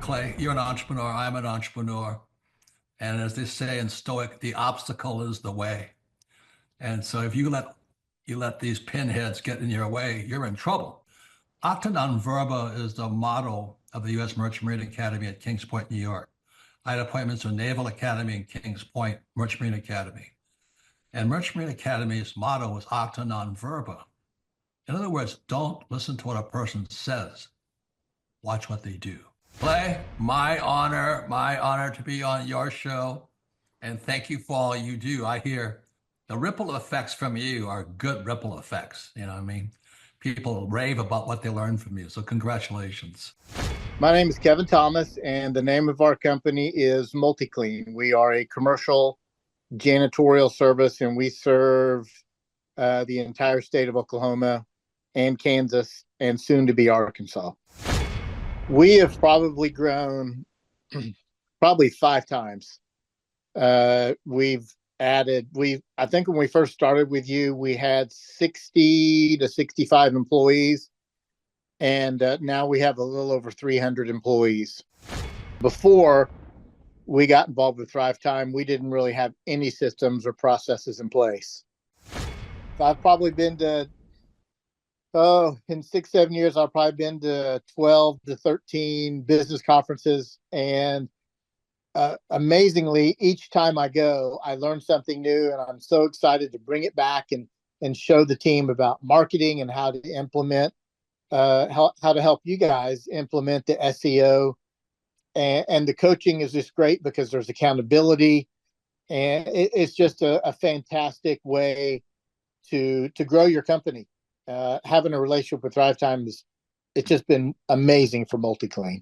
Clay, you're an entrepreneur. I'm an entrepreneur. And as they say in Stoic, the obstacle is the way. And so if you let these pinheads get in your way, you're in trouble. Acta non verba is the motto of the U.S. Merchant Marine Academy at Kings Point, New York. I had appointments to Naval Academy and Kings Point Merchant Marine Academy. And Merchant Marine Academy's motto was acta non verba. In other words, don't listen to what a person says. Watch what they do. Clay, my honor to be on your show. And thank you for all you do. I hear the ripple effects from you are good ripple effects. You know what I mean? People rave about what they learn from you. So congratulations. My name is Kevin Thomas, and the name of our company is MultiClean. We are a commercial janitorial service, and we serve the entire state of Oklahoma and Kansas and soon to be Arkansas. We have probably grown probably 5 times. We've added, I think when we first started with you, we had 60 to 65 employees. And now we have a little over 300 employees. Before we got involved with Thrive Time, we didn't really have any systems or processes in place. So I've probably been to, in 6-7 years, I've probably been to 12 to 13 business conferences. And amazingly, each time I go, I learn something new, and I'm so excited to bring it back and show the team about marketing and how to implement, how to help you guys implement the SEO. And the coaching is just great because there's accountability, and it's just a fantastic way to grow your company. Having a relationship with Thrive Time it's just been amazing for MultiClean.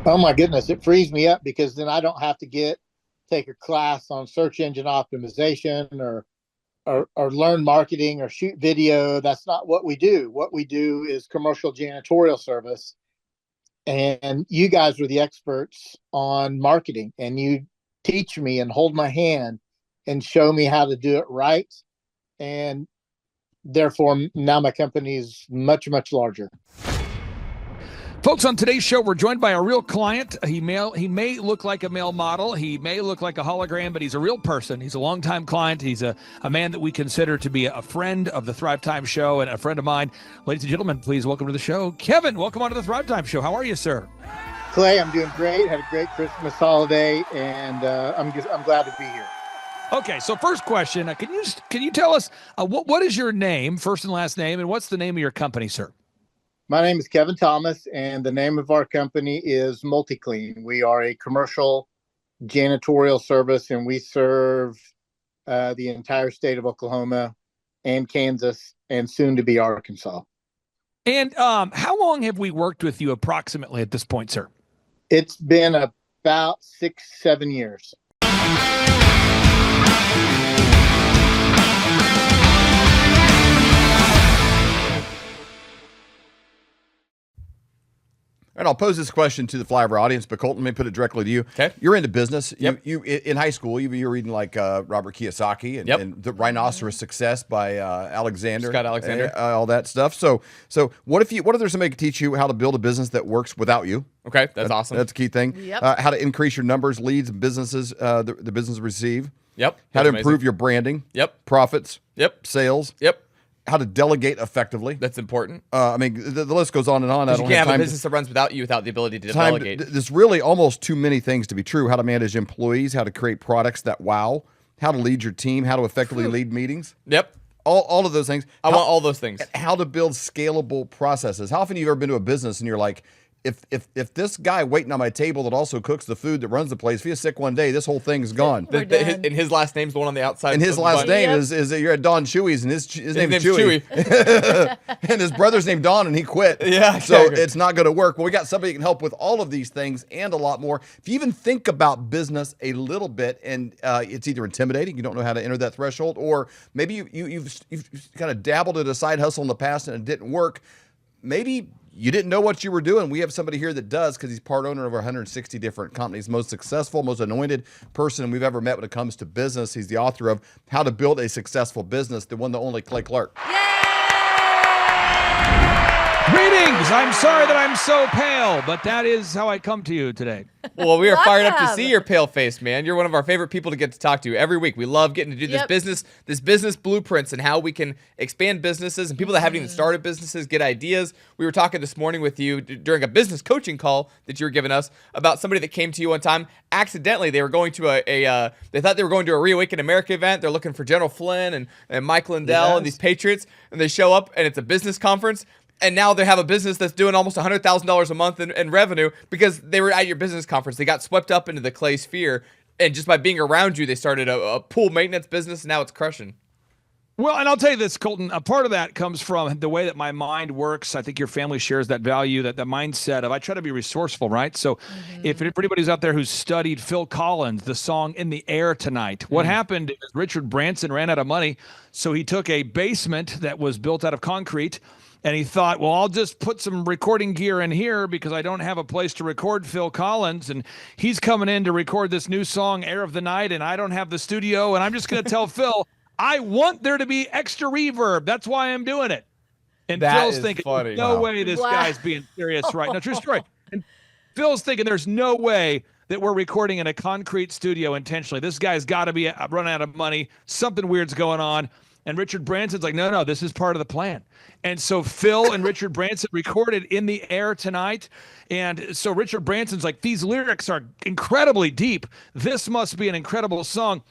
Oh my goodness, it frees me up because then I don't have to take a class on search engine optimization or learn marketing or shoot video. That's not what we do. What we do is commercial janitorial service. And you guys are the experts on marketing, and you teach me and hold my hand and show me how to do it right. And therefore, now my company is much, much larger. Folks, on today's show, we're joined by a real client. He may look like a male model. He may look like a hologram, but he's a real person. He's a longtime client. He's a man that we consider to be a friend of the Thrive Time Show and a friend of mine. Ladies and gentlemen, please welcome to the show, Kevin. Welcome onto the Thrive Time Show. How are you, sir? Clay, I'm doing great. Had a great Christmas holiday, and I'm glad to be here. Okay, so first question, can you tell us what is your name, first and last name, and what's the name of your company, sir? My name is Kevin Thomas, and the name of our company is MultiClean. We are a commercial janitorial service, and we serve the entire state of Oklahoma and Kansas and soon to be Arkansas. And how long have we worked with you approximately at this point, sir? It's been about 6-7 years. And I'll pose this question to the flyover audience, but Colton, let me put it directly to you. Okay. You're into business. Yep. You in high school, you were reading like Robert Kiyosaki and The Rhinoceros Success by Alexander. Scott Alexander. All that stuff. So what if there's somebody could teach you how to build a business that works without you? Okay, that's awesome. That's a key thing. Yep. How to increase your numbers, leads, and businesses the business receive. Yep. How to That's improve amazing. your branding. Yep. Profits. Yep. Sales. Yep. How to delegate effectively. That's important. I mean, the list goes on and on. I You don't can't have have a time business that runs without you, without the ability to time delegate. There's really almost too many things to be true. How to manage employees, how to create products that wow, how to lead your team, how to effectively lead meetings. Yep. All of those things. I want all those things. How to build scalable processes. How often have you ever been to a business and you're like, if this guy waiting on my table that also cooks the food that runs the place, if he's sick one day, this whole thing's gone. And his last name's the one on the outside. And his last name is that you're at Don Chewy's, and his name is Chewy. And his brother's named Don, and he quit. Yeah, so exactly. it's not going to work. Well, we got somebody who can help with all of these things and a lot more. If you even think about business a little bit, and it's either intimidating, you don't know how to enter that threshold, or maybe you've kind of dabbled at a side hustle in the past and it didn't work. Maybe you didn't know what you were doing. We have somebody here that does, because he's part owner of 160 different companies. Most successful, most anointed person we've ever met when it comes to business. He's the author of How to Build a Successful Business, the one, the only Clay Clark. Greetings Greetings. I'm sorry that I'm so pale, but that is how I come to you today. Well, we are fired up to Welcome. see your pale face, man. You're one of our favorite people to get to talk to every week. We love getting to do Yep. this business blueprints and how we can expand businesses and people that haven't even started businesses get ideas. We were talking this morning with you during a business coaching call that you were giving us about somebody that came to you one time accidentally. They were going to they thought they were going to a Reawaken America event. They're looking for General Flynn and Mike Lindell and these Patriots, and they show up and it's a business conference. And now they have a business that's doing almost $100,000 a month in revenue because they were at your business conference. They got swept up into the clay sphere. And just by being around you, they started a pool maintenance business. And now it's crushing. Well, and I'll tell you this, Colton, a part of that comes from the way that my mind works. I think your family shares that value, that the mindset of I try to be resourceful, right? So if anybody's out there who's studied Phil Collins, the song In the Air Tonight, what happened is Richard Branson ran out of money. So he took a basement that was built out of concrete and he thought, well, I'll just put some recording gear in here because I don't have a place to record Phil Collins. And he's coming in to record this new song, Air of the Night, and I don't have the studio. And I'm just going to tell Phil, I want there to be extra reverb. That's why I'm doing it. And That Phil's is thinking, funny. no way this Wow. guy's being serious right now. True story. And Phil's thinking there's no way that we're recording in a concrete studio intentionally. This guy's got to be running out of money. Something weird's going on. And Richard Branson's like, no, this is part of the plan. And so Phil and Richard Branson recorded In the Air Tonight. And so Richard Branson's like, these lyrics are incredibly deep. This must be an incredible song.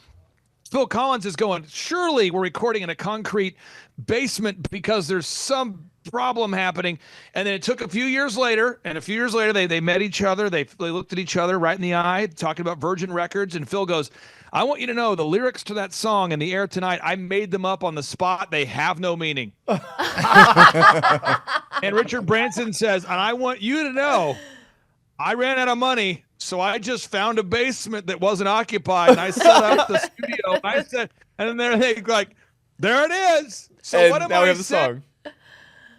Phil Collins is going, surely we're recording in a concrete basement because there's some problem happening. And then it took a few years later, they met each other. They looked at each other right in the eye, talking about Virgin Records. And Phil goes, I want you to know the lyrics to that song In the Air Tonight, I made them up on the spot. They have no meaning. And Richard Branson says, and I want you to know, I ran out of money, so I just found a basement that wasn't occupied, and I set up the studio. And I said, and then they like, there it is. So and what am now I we have the saying? song.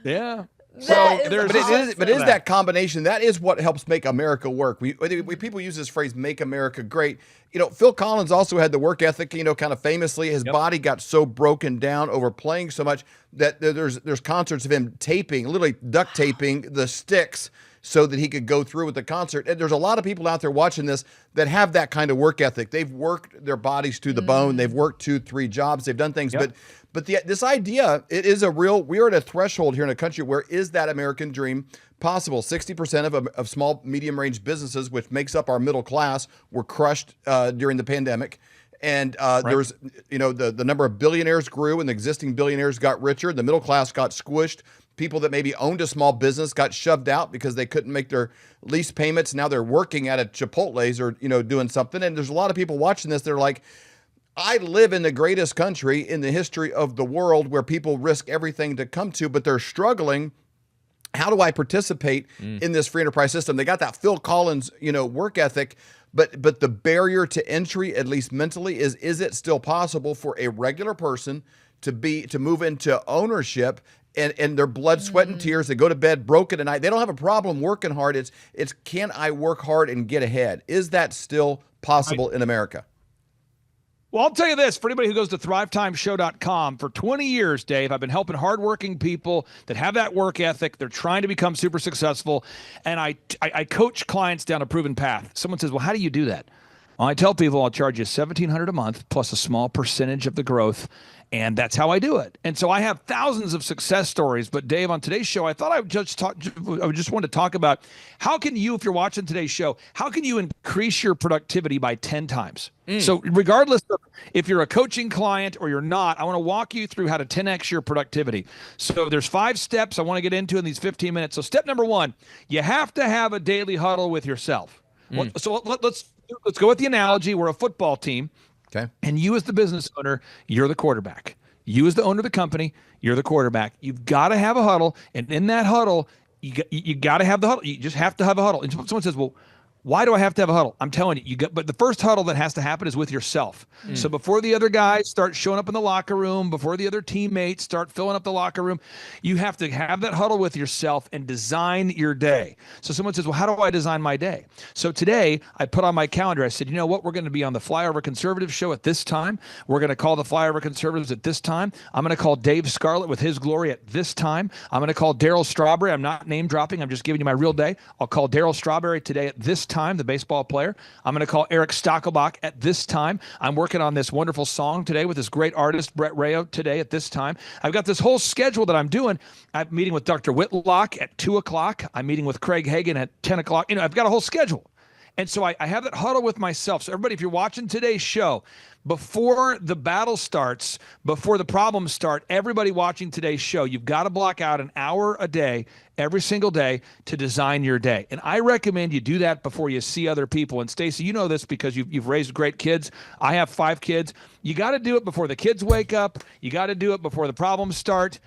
Yeah. So That is there's But it is that combination. That is what helps make America work. We people use this phrase, make America great. Phil Collins also had the work ethic, kind of famously. His body got so broken down over playing so much that there's concerts of him literally duct taping the sticks so that he could go through with the concert. And there's a lot of people out there watching this that have that kind of work ethic. They've worked their bodies to the bone. They've worked 2-3 jobs. They've done things. But this idea, it is we're at a threshold here in a country where is that American dream possible? 60% of small, medium-range businesses, which makes up our middle class, were crushed during the pandemic. And there's, the number of billionaires grew and the existing billionaires got richer. The middle class got squished. People that maybe owned a small business got shoved out because they couldn't make their lease payments. Now they're working at a Chipotle's or, doing something. And there's a lot of people watching this. They're like, I live in the greatest country in the history of the world where people risk everything to come to, but they're struggling. How do I participate in this free enterprise system? They got that Phil Collins, work ethic, but the barrier to entry, at least mentally, is it still possible for a regular person to move into ownership and their blood, sweat, and tears? They go to bed broken at night. They don't have a problem working hard. It's can I work hard and get ahead? Is that still possible in America? Well, I'll tell you this, for anybody who goes to thrivetimeshow.com, for 20 years, Dave, I've been helping hardworking people that have that work ethic. They're trying to become super successful. And I coach clients down a proven path. Someone says, well, how do you do that? Well, I tell people I'll charge you $1,700 a month plus a small percentage of the growth. And that's how I do it. And so I have thousands of success stories. But Dave, on today's show, I thought I just wanted to talk about how can you, if you're watching today's show, how can you increase your productivity by 10 times? So regardless of if you're a coaching client or you're not, I want to walk you through how to 10x your productivity. So there's 5 steps I want to get into in these 15 minutes. So step number 1, you have to have a daily huddle with yourself. So let's go with the analogy. We're a football team. Okay. And you as the business owner, you're the quarterback. You as the owner of the company, you're the quarterback. You've got to have a huddle. And in that huddle, you got to have the huddle. You just have to have a huddle. And someone says, well, Why do I have to have a huddle? I'm telling you, but the first huddle that has to happen is with yourself. So before the other guys start showing up in the locker room, before the other teammates start filling up the locker room, you have to have that huddle with yourself and design your day. So someone says, well, how do I design my day? So today I put on my calendar, I said, you know what? We're going to be on the Flyover Conservative show at this time. We're going to call the Flyover Conservatives at this time. I'm going to call Dave Scarlett with his glory at this time. I'm going to call Daryl Strawberry. I'm not name dropping. I'm just giving you my real day. I'll call Daryl Strawberry today at this time, the baseball player. I'm going to call Eric Stockelbach at this time. I'm working on this wonderful song today with this great artist, Brett Rayo, today at this time. I've got this whole schedule that I'm doing. I'm meeting with Dr. Whitlock at 2 o'clock. I'm meeting with Craig Hagan at 10 o'clock. I've got a whole schedule. And so I have that huddle with myself. So everybody, if you're watching today's show, before the battle starts, before the problems start, everybody watching today's show, you've got to block out an hour a day, every single day, to design your day. And I recommend you do that before you see other people. And Stacy, you know this because you've raised great kids. I have 5 kids. You got to do it before the kids wake up. You got to do it before the problems start.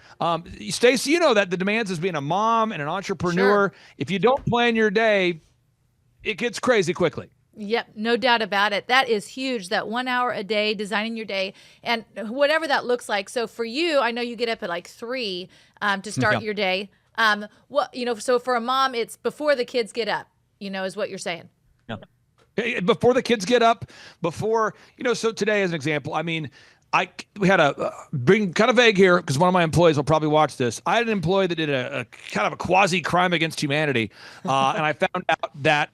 Stacy, you know that the demands as being a mom and an entrepreneur. Sure. If you don't plan your day, it gets crazy quickly. Yep, no doubt about it. That is huge, that 1 hour a day, designing your day, and whatever that looks like. So for you, I know you get up at like 3 to start your day. So for a mom, it's before the kids get up, is what you're saying. Yeah. Before the kids get up, so today as an example, we had being kind of vague here because one of my employees will probably watch this. I had an employee that did a kind of a quasi crime against humanity, and I found out that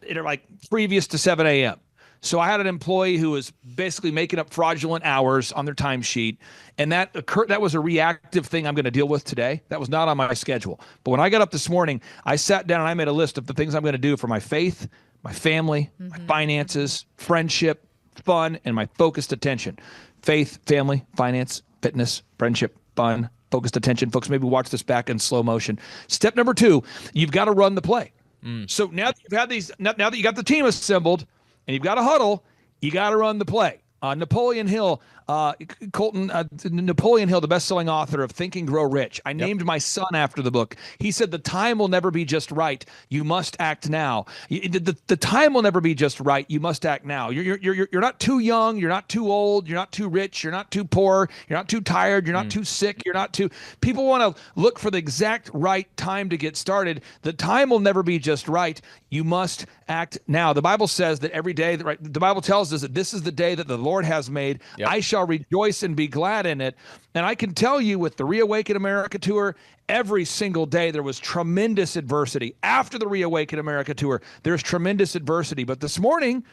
previous to 7 a.m. So I had an employee who was basically making up fraudulent hours on their timesheet, and that was a reactive thing I'm going to deal with today. That was not on my schedule. But when I got up this morning, I sat down and I made a list of the things I'm going to do for my faith, my family, my finances, friendship, fun, and my focused attention. Faith, family, finance, fitness, friendship, fun, focused attention. Folks, maybe watch this back in slow motion. Step number 2, you've got to run the play. So now that you've had now that you got the team assembled and you've got a huddle, you got to run the play. Napoleon Hill, Napoleon Hill, the best-selling author of Think and Grow Rich. I named my son after the book. He said, the time will never be just right. You must act now. The time will never be just right. You must act now. You're not too young. You're not too old. You're not too rich. You're not too poor. You're not too tired. You're not too sick. You're not too... People want to look for the exact right time to get started. The time will never be just right. You must act now. The Bible says that every day, the Bible tells us that this is the day that the Lord has made. Yep. I shall rejoice and be glad in it. And I can tell you with the Reawaken America Tour, every single day there was tremendous adversity. After the Reawaken America Tour, there's tremendous adversity. But this morning,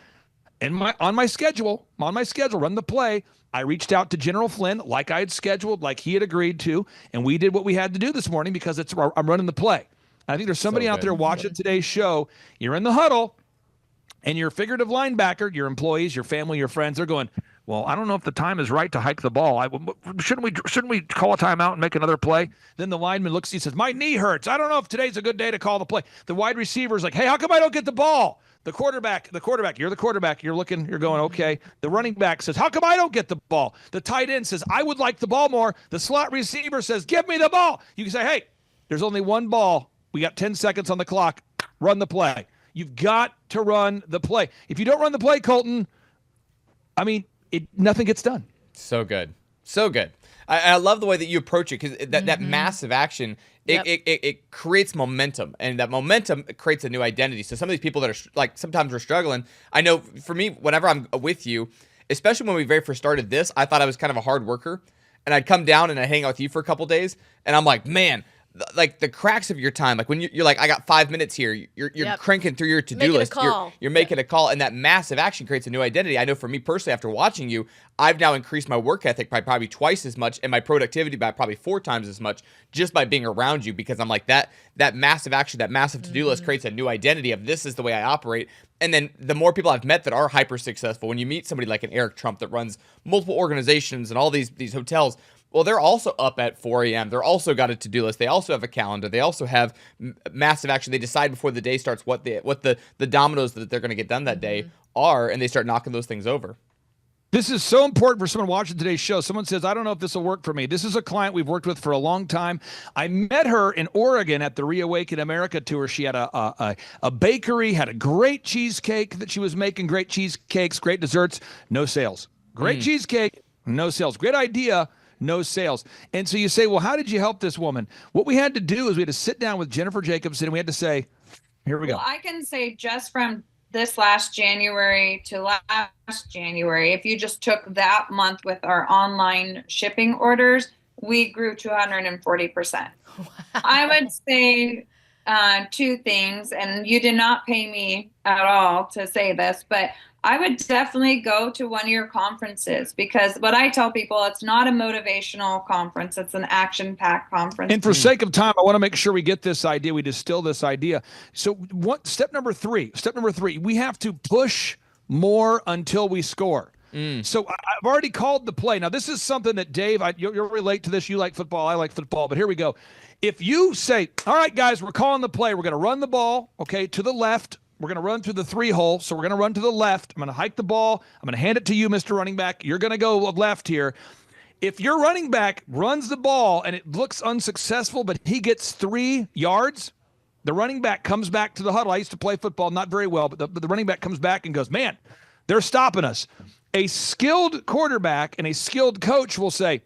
on my schedule, run the play, I reached out to General Flynn like I had scheduled, like he had agreed to, and we did what we had to do this morning because I'm running the play. I think there's somebody out there watching today's show. You're in the huddle, and your figurative linebacker, your employees, your family, your friends, they're going, well, I don't know if the time is right to hike the ball. Shouldn't we call a timeout and make another play? Then the lineman looks, he says, my knee hurts. I don't know if today's a good day to call the play. The wide receiver's like, hey, how come I don't get the ball? The quarterback, you're the quarterback. You're going, okay. The running back says, how come I don't get the ball? The tight end says, I would like the ball more. The slot receiver says, give me the ball. You can say, hey, there's only one ball. We got 10 seconds on the clock. Run the play. You've got to run the play. If you don't run the play, Colton, nothing gets done. So good. So good. I love the way that you approach it because that massive action, it creates momentum, and that momentum creates a new identity. So some of these people that are sometimes we're struggling. I know for me, whenever I'm with you, especially when we very first started this, I thought I was kind of a hard worker, and I'd come down and I'd hang out with you for a couple days, and I'm like, man, like the cracks of your time, like when you're like, I got 5 minutes here, you're cranking through your to-do list, you're making a call, and that massive action creates a new identity. I know for me personally, after watching you, I've now increased my work ethic by probably twice as much and my productivity by probably 4 times as much just by being around you, because I'm like that massive action, that massive to-do list creates a new identity of this is the way I operate. And then the more people I've met that are hyper successful, when you meet somebody like an Eric Trump that runs multiple organizations and all these hotels, well, they're also up at 4 a.m. They're also got a to-do list. They also have a calendar. They also have massive action. They decide before the day starts what the dominoes that they're going to get done that day are, and they start knocking those things over. This is so important for someone watching today's show. Someone says, I don't know if this will work for me. This is a client we've worked with for a long time. I met her in Oregon at the Reawaken America tour. She had a bakery, had a great cheesecake that she was making, great cheesecakes, great desserts, no sales. Great cheesecake, no sales. Great idea, no sales. And so you say, well, how did you help this woman? What we had to do is we had to sit down with Jennifer Jacobson and we had to say, here we go. Well, I can say just from this last January to last January, if you just took that month with our online shipping orders, we grew 240%. Wow. I would say two things, and you did not pay me at all to say this, but I would definitely go to one of your conferences, because what I tell people, it's not a motivational conference. It's an action-packed conference. And for sake of time, I want to make sure we get this idea. We distill this idea. So step number three, we have to push more until we score. So I've already called the play. Now, this is something that, Dave, you'll relate to this. You like football. I like football. But here we go. If you say, all right, guys, we're calling the play. We're going to run the ball, okay, to the left. We're going to run through the 3-hole. So we're going to run to the left. I'm going to hike the ball. I'm going to hand it to you, Mr. Running Back. You're going to go left here. If your running back runs the ball and it looks unsuccessful, but he gets 3 yards, the running back comes back to the huddle. I used to play football, not very well, but the running back comes back and goes, man, they're stopping us. A skilled quarterback and a skilled coach will say,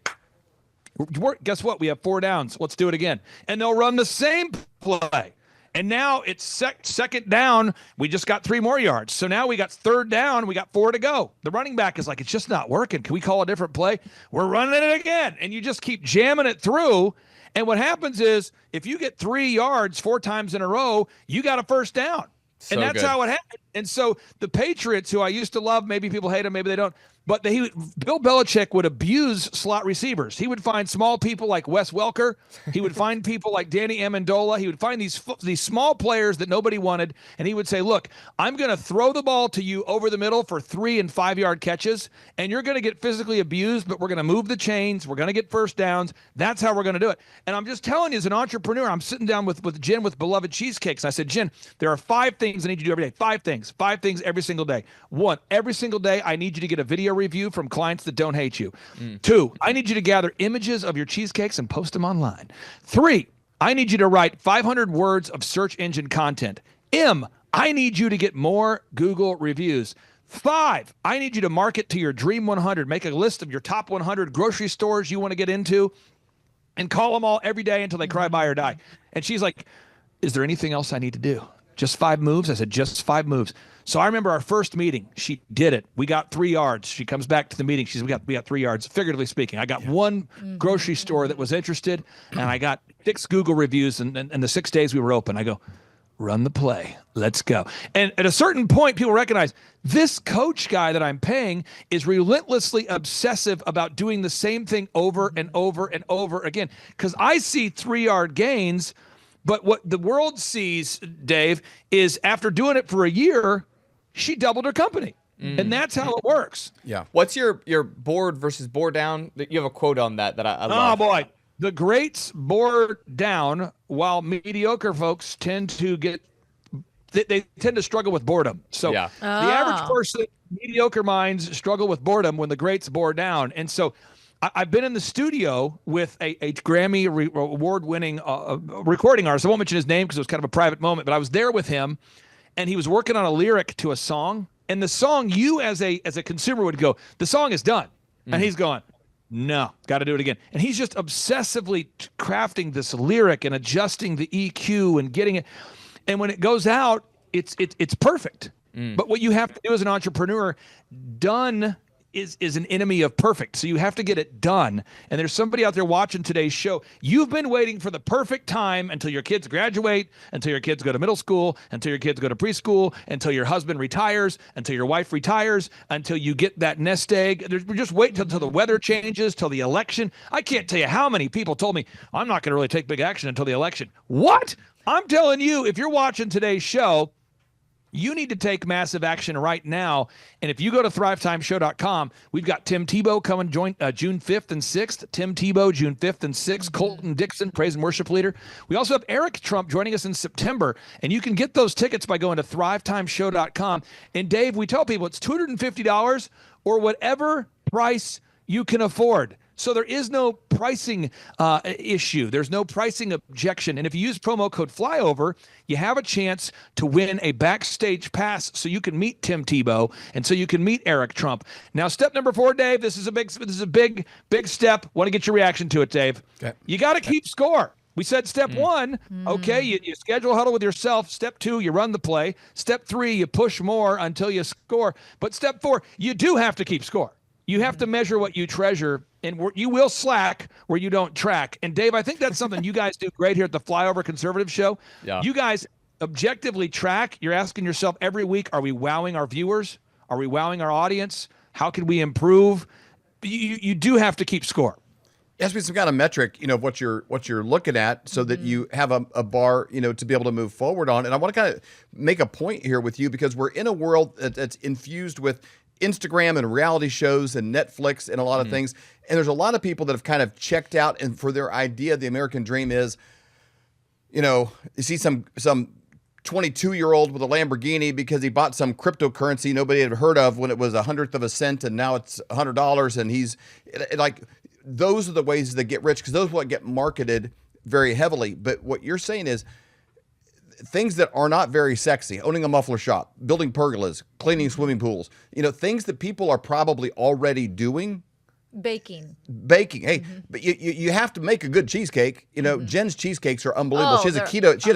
guess what? We have 4 downs. Let's do it again. And they'll run the same play. And now it's second down. We just got 3 more yards. So now we got 3rd down. We got 4 to go. The running back is like, it's just not working. Can we call a different play? We're running it again. And you just keep jamming it through. And what happens is if you get 3 yards 4 times in a row, you got a 1st down. So and that's good. how it happened. And so the Patriots, who I used to love, maybe people hate them, maybe they don't, but Bill Belichick would abuse slot receivers. He would find small people like Wes Welker. He would find people like Danny Amendola. He would find these small players that nobody wanted, and he would say, look, I'm going to throw the ball to you over the middle for 3 and 5-yard catches, and you're going to get physically abused, but we're going to move the chains. We're going to get 1st downs. That's how we're going to do it. And I'm just telling you, as an entrepreneur, I'm sitting down with Jen with Beloved Cheesecakes. I said, Jen, there are 5 things I need you to do every day. 5 things every single day. 1, every single day, I need you to get a video review from clients that don't hate you. 2, I need you to gather images of your cheesecakes and post them online. 3, I need you to write 500 words of search engine content. I need you to get more Google reviews. 5, I need you to market to your Dream 100. Make a list of your top 100 grocery stores you want to get into and call them all every day until they cry, buy, or die. And she's like, is there anything else I need to do? Just 5 moves? I said, just 5 moves. So I remember our first meeting. She did it. We got 3 yards. She comes back to the meeting. She says, we got 3 yards, figuratively speaking. I got 1 grocery store that was interested, and I got 6 Google reviews, and the 6 days we were open. I go, run the play. Let's go. And at a certain point, people recognize this coach guy that I'm paying is relentlessly obsessive about doing the same thing over and over and over again. Because I see 3-yard gains, but what the world sees, Dave, is after doing it for a year, she doubled her company. And that's how it works. Yeah. What's your board versus bore down? You have a quote on that I love. Oh, boy. The greats bore down while mediocre folks tend to they tend to struggle with boredom. So Yeah. the average person, mediocre minds struggle with boredom when the greats bore down. And so I've been in the studio with a Grammy award-winning recording artist. I won't mention his name because it was kind of a private moment, but I was there with him, and he was working on a lyric to a song. And the song, you as a consumer would go, the song is done. And he's going, no, got to do it again. And he's just obsessively crafting this lyric and adjusting the EQ and getting it. And when it goes out, it's perfect. But what you have to do as an entrepreneur, done is an enemy of perfect. So you have to get it done. And there's somebody out there watching today's show. You've been waiting for the perfect time until your kids graduate, until your kids go to middle school, until your kids go to preschool, until your husband retires, until your wife retires, until you get that nest egg. We're just waiting until the weather changes, till the election. I can't tell you how many people told me, I'm not going to really take big action until the election. What? I'm telling you, if you're watching today's show, you need to take massive action right now. And if you go to thrivetimeshow.com, we've got Tim Tebow coming join June 5th and 6th. Tim Tebow, June 5th and 6th. Colton Dixon, praise and worship leader. We also have Eric Trump joining us in September. And you can get those tickets by going to thrivetimeshow.com. And Dave, we tell people it's $250 or whatever price you can afford. So there is no pricing issue. There's no pricing objection. And if you use promo code FLYOVER, you have a chance to win a backstage pass so you can meet Tim Tebow and so you can meet Eric Trump. Now, step number 4, Dave, this is a big step. Want to get your reaction to it, Dave. Okay. You got to keep score. We said step 1, okay, you schedule a huddle with yourself. Step 2, you run the play. Step 3, you push more until you score. But step 4, you do have to keep score. You have to measure what you treasure, and you will slack where you don't track. And Dave, I think that's something you guys do great here at the Flyover Conservative Show. Yeah. You guys objectively track. You're asking yourself every week, are we wowing our viewers? Are we wowing our audience? How can we improve? You do have to keep score. It has to be some kind of metric, of what you're looking at, so that you have a bar, to be able to move forward on. And I want to kind of make a point here with you, because we're in a world that's infused with Instagram and reality shows and Netflix and a lot of things. And there's a lot of people that have kind of checked out, and for their idea, the American dream is, you see some 22-year-old with a Lamborghini because he bought some cryptocurrency nobody had heard of when it was 1/100 of a cent, and now it's $100, and he's like, those are the ways that get rich, because those are what get marketed very heavily. But what you're saying is things that are not very sexy: owning a muffler shop, building pergolas, cleaning swimming pools, things that people are probably already doing. Baking. Hey, but you have to make a good cheesecake. Jen's cheesecakes are unbelievable. She had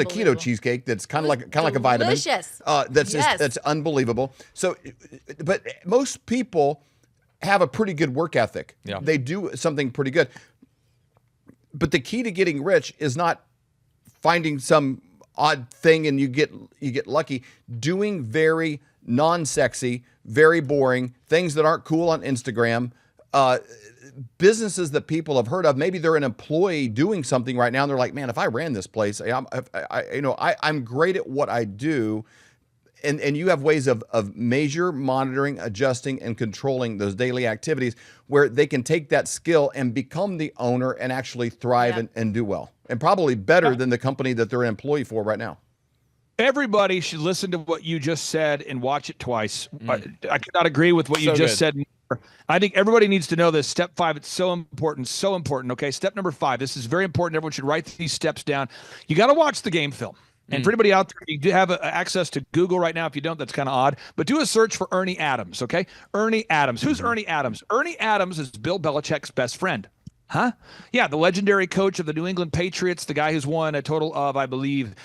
a keto cheesecake that's kind of like a vitamin. Delicious. That's unbelievable. So, but most people have a pretty good work ethic. Yeah. They do something pretty good. But the key to getting rich is not finding some odd thing and you get lucky. Doing very non-sexy, very boring things that aren't cool on Instagram. Businesses that people have heard of. Maybe they're an employee doing something right now, and they're like, "Man, if I ran this place, I'm great at what I do." And you have ways of monitoring, adjusting, and controlling those daily activities where they can take that skill and become the owner and actually thrive and do well, and probably better than the company that they're an employee for right now. Everybody should listen to what you just said and watch it twice. I cannot agree with what you just said. I think everybody needs to know this. Step 5, it's so important, so important. Okay, step number 5, this is very important. Everyone should write these steps down. You got to watch the game film. And for anybody out there, you do have access to Google right now. If you don't, that's kind of odd. But do a search for Ernie Adams, okay? Ernie Adams. Who's Ernie Adams? Ernie Adams is Bill Belichick's best friend. Huh? Yeah, the legendary coach of the New England Patriots, the guy who's won a total of, I believe,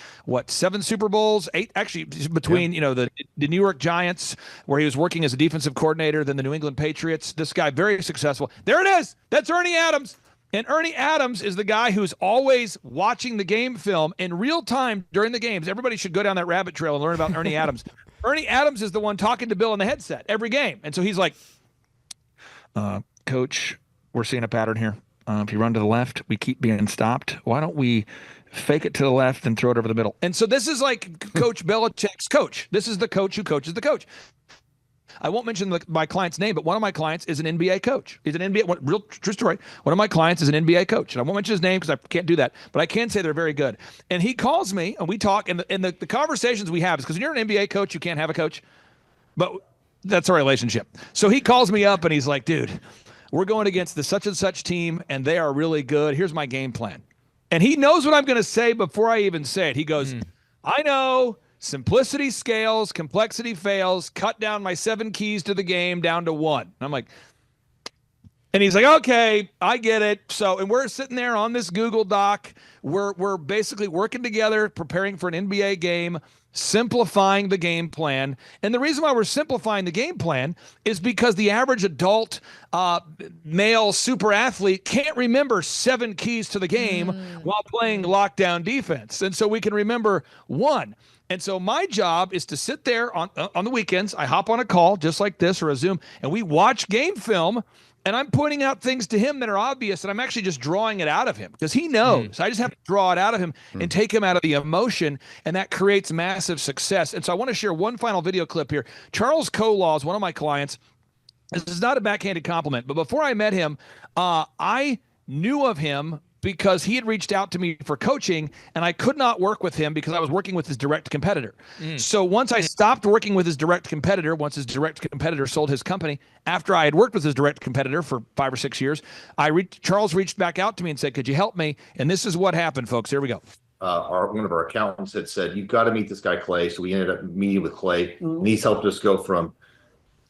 7 Super Bowls, 8, actually, between, the New York Giants, where he was working as a defensive coordinator, then the New England Patriots. This guy, very successful. There it is. That's Ernie Adams. And Ernie Adams is the guy who's always watching the game film in real time during the games. Everybody should go down that rabbit trail and learn about Ernie Adams. Ernie Adams is the one talking to Bill in the headset every game. And so he's like, Coach, we're seeing a pattern here. If you run to the left, we keep being stopped. Why don't we fake it to the left and throw it over the middle? And so this is like Coach Belichick's coach. This is the coach who coaches the coach. I won't mention my client's name, but one of my clients is an NBA coach. He's an NBA, real true story. One of my clients is an NBA coach, and I won't mention his name because I can't do that, but I can say they're very good. And he calls me, and we talk, and the conversations we have is because when you're an NBA coach, you can't have a coach, but that's our relationship. So he calls me up, and he's like, dude, we're going against the such and such team, and they are really good. Here's my game plan. And he knows what I'm going to say before I even say it. He goes, I know. Simplicity scales, complexity fails, cut down my 7 keys to the game down to 1. And I'm like, and he's like, okay, I get it. So, and we're sitting there on this Google Doc. We're basically working together, preparing for an NBA game, simplifying the game plan. And the reason why we're simplifying the game plan is because the average adult male super athlete can't remember 7 keys to the game while playing lockdown defense. And so we can remember 1. And so my job is to sit there on the weekends. I hop on a call just like this or a Zoom, and we watch game film, and I'm pointing out things to him that are obvious, and I'm actually just drawing it out of him because he knows. I just have to draw it out of him and take him out of the emotion, and that creates massive success. And so I want to share one final video clip here. Charles Colaw is one of my clients. This is not a backhanded compliment, but before I met him, I knew of him because he had reached out to me for coaching and I could not work with him because I was working with his direct competitor. So once I stopped working with his direct competitor, once his direct competitor sold his company, after I had worked with his direct competitor for 5 or 6 years, Charles reached back out to me and said, could you help me? And this is what happened, folks. Here we go. One of our accountants had said, you've got to meet this guy, Clay. So we ended up meeting with Clay, and he's helped us go from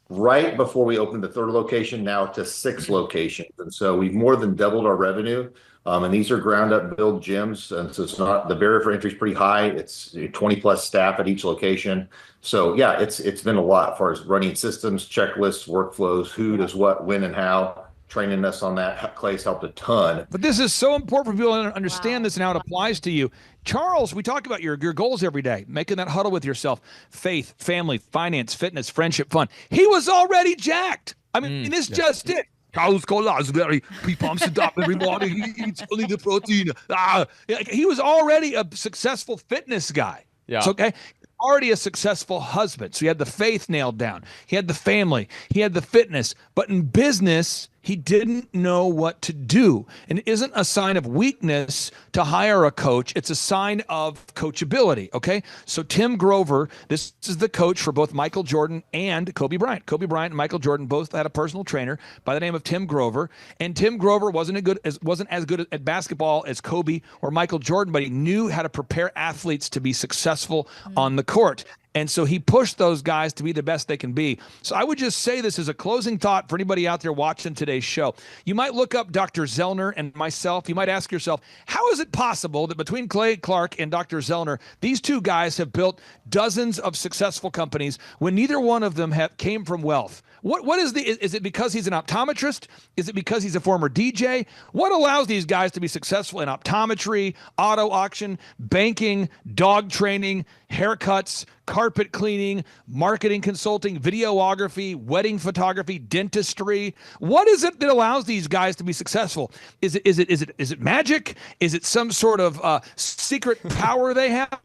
right before we opened the 3rd location now to 6 locations. And so we've more than doubled our revenue. And these are ground up build gyms. And so it's not, the barrier for entry is pretty high. It's 20 plus staff at each location. So yeah, it's been a lot as far as running systems, checklists, workflows, who does what, when and how. Training us on that. Clay's helped a ton. But this is so important for people to understand this and how it applies to you. Charles, we talk about your goals every day, making that huddle with yourself, faith, family, finance, fitness, friendship, fun. He was already jacked. I mean, this just it. Charles Colasbury, he pumps it up every morning. He eats only the protein. He was already a successful fitness guy. Yeah. So, okay. Already a successful husband. So he had the faith nailed down. He had the family. He had the fitness. But in business, he didn't know what to do. And it isn't a sign of weakness to hire a coach. It's a sign of coachability, okay? So Tim Grover, this is the coach for both Michael Jordan and Kobe Bryant. Kobe Bryant and Michael Jordan both had a personal trainer by the name of Tim Grover. And Tim Grover wasn't as good at basketball as Kobe or Michael Jordan, but he knew how to prepare athletes to be successful on the court. And so he pushed those guys to be the best they can be. So I would just say this as a closing thought for anybody out there watching today's show. You might look up Dr. Zellner and myself. You might ask yourself, how is it possible that between Clay Clark and Dr. Zellner, these two guys have built dozens of successful companies when neither one of them came from wealth? What is it because he's an optometrist? Is it because he's a former DJ? What allows these guys to be successful in optometry, auto auction, banking, dog training, haircuts, carpet cleaning, marketing consulting, videography, wedding photography, dentistry? What is it that allows these guys to be successful? Is it magic? Is it some sort of secret power they have?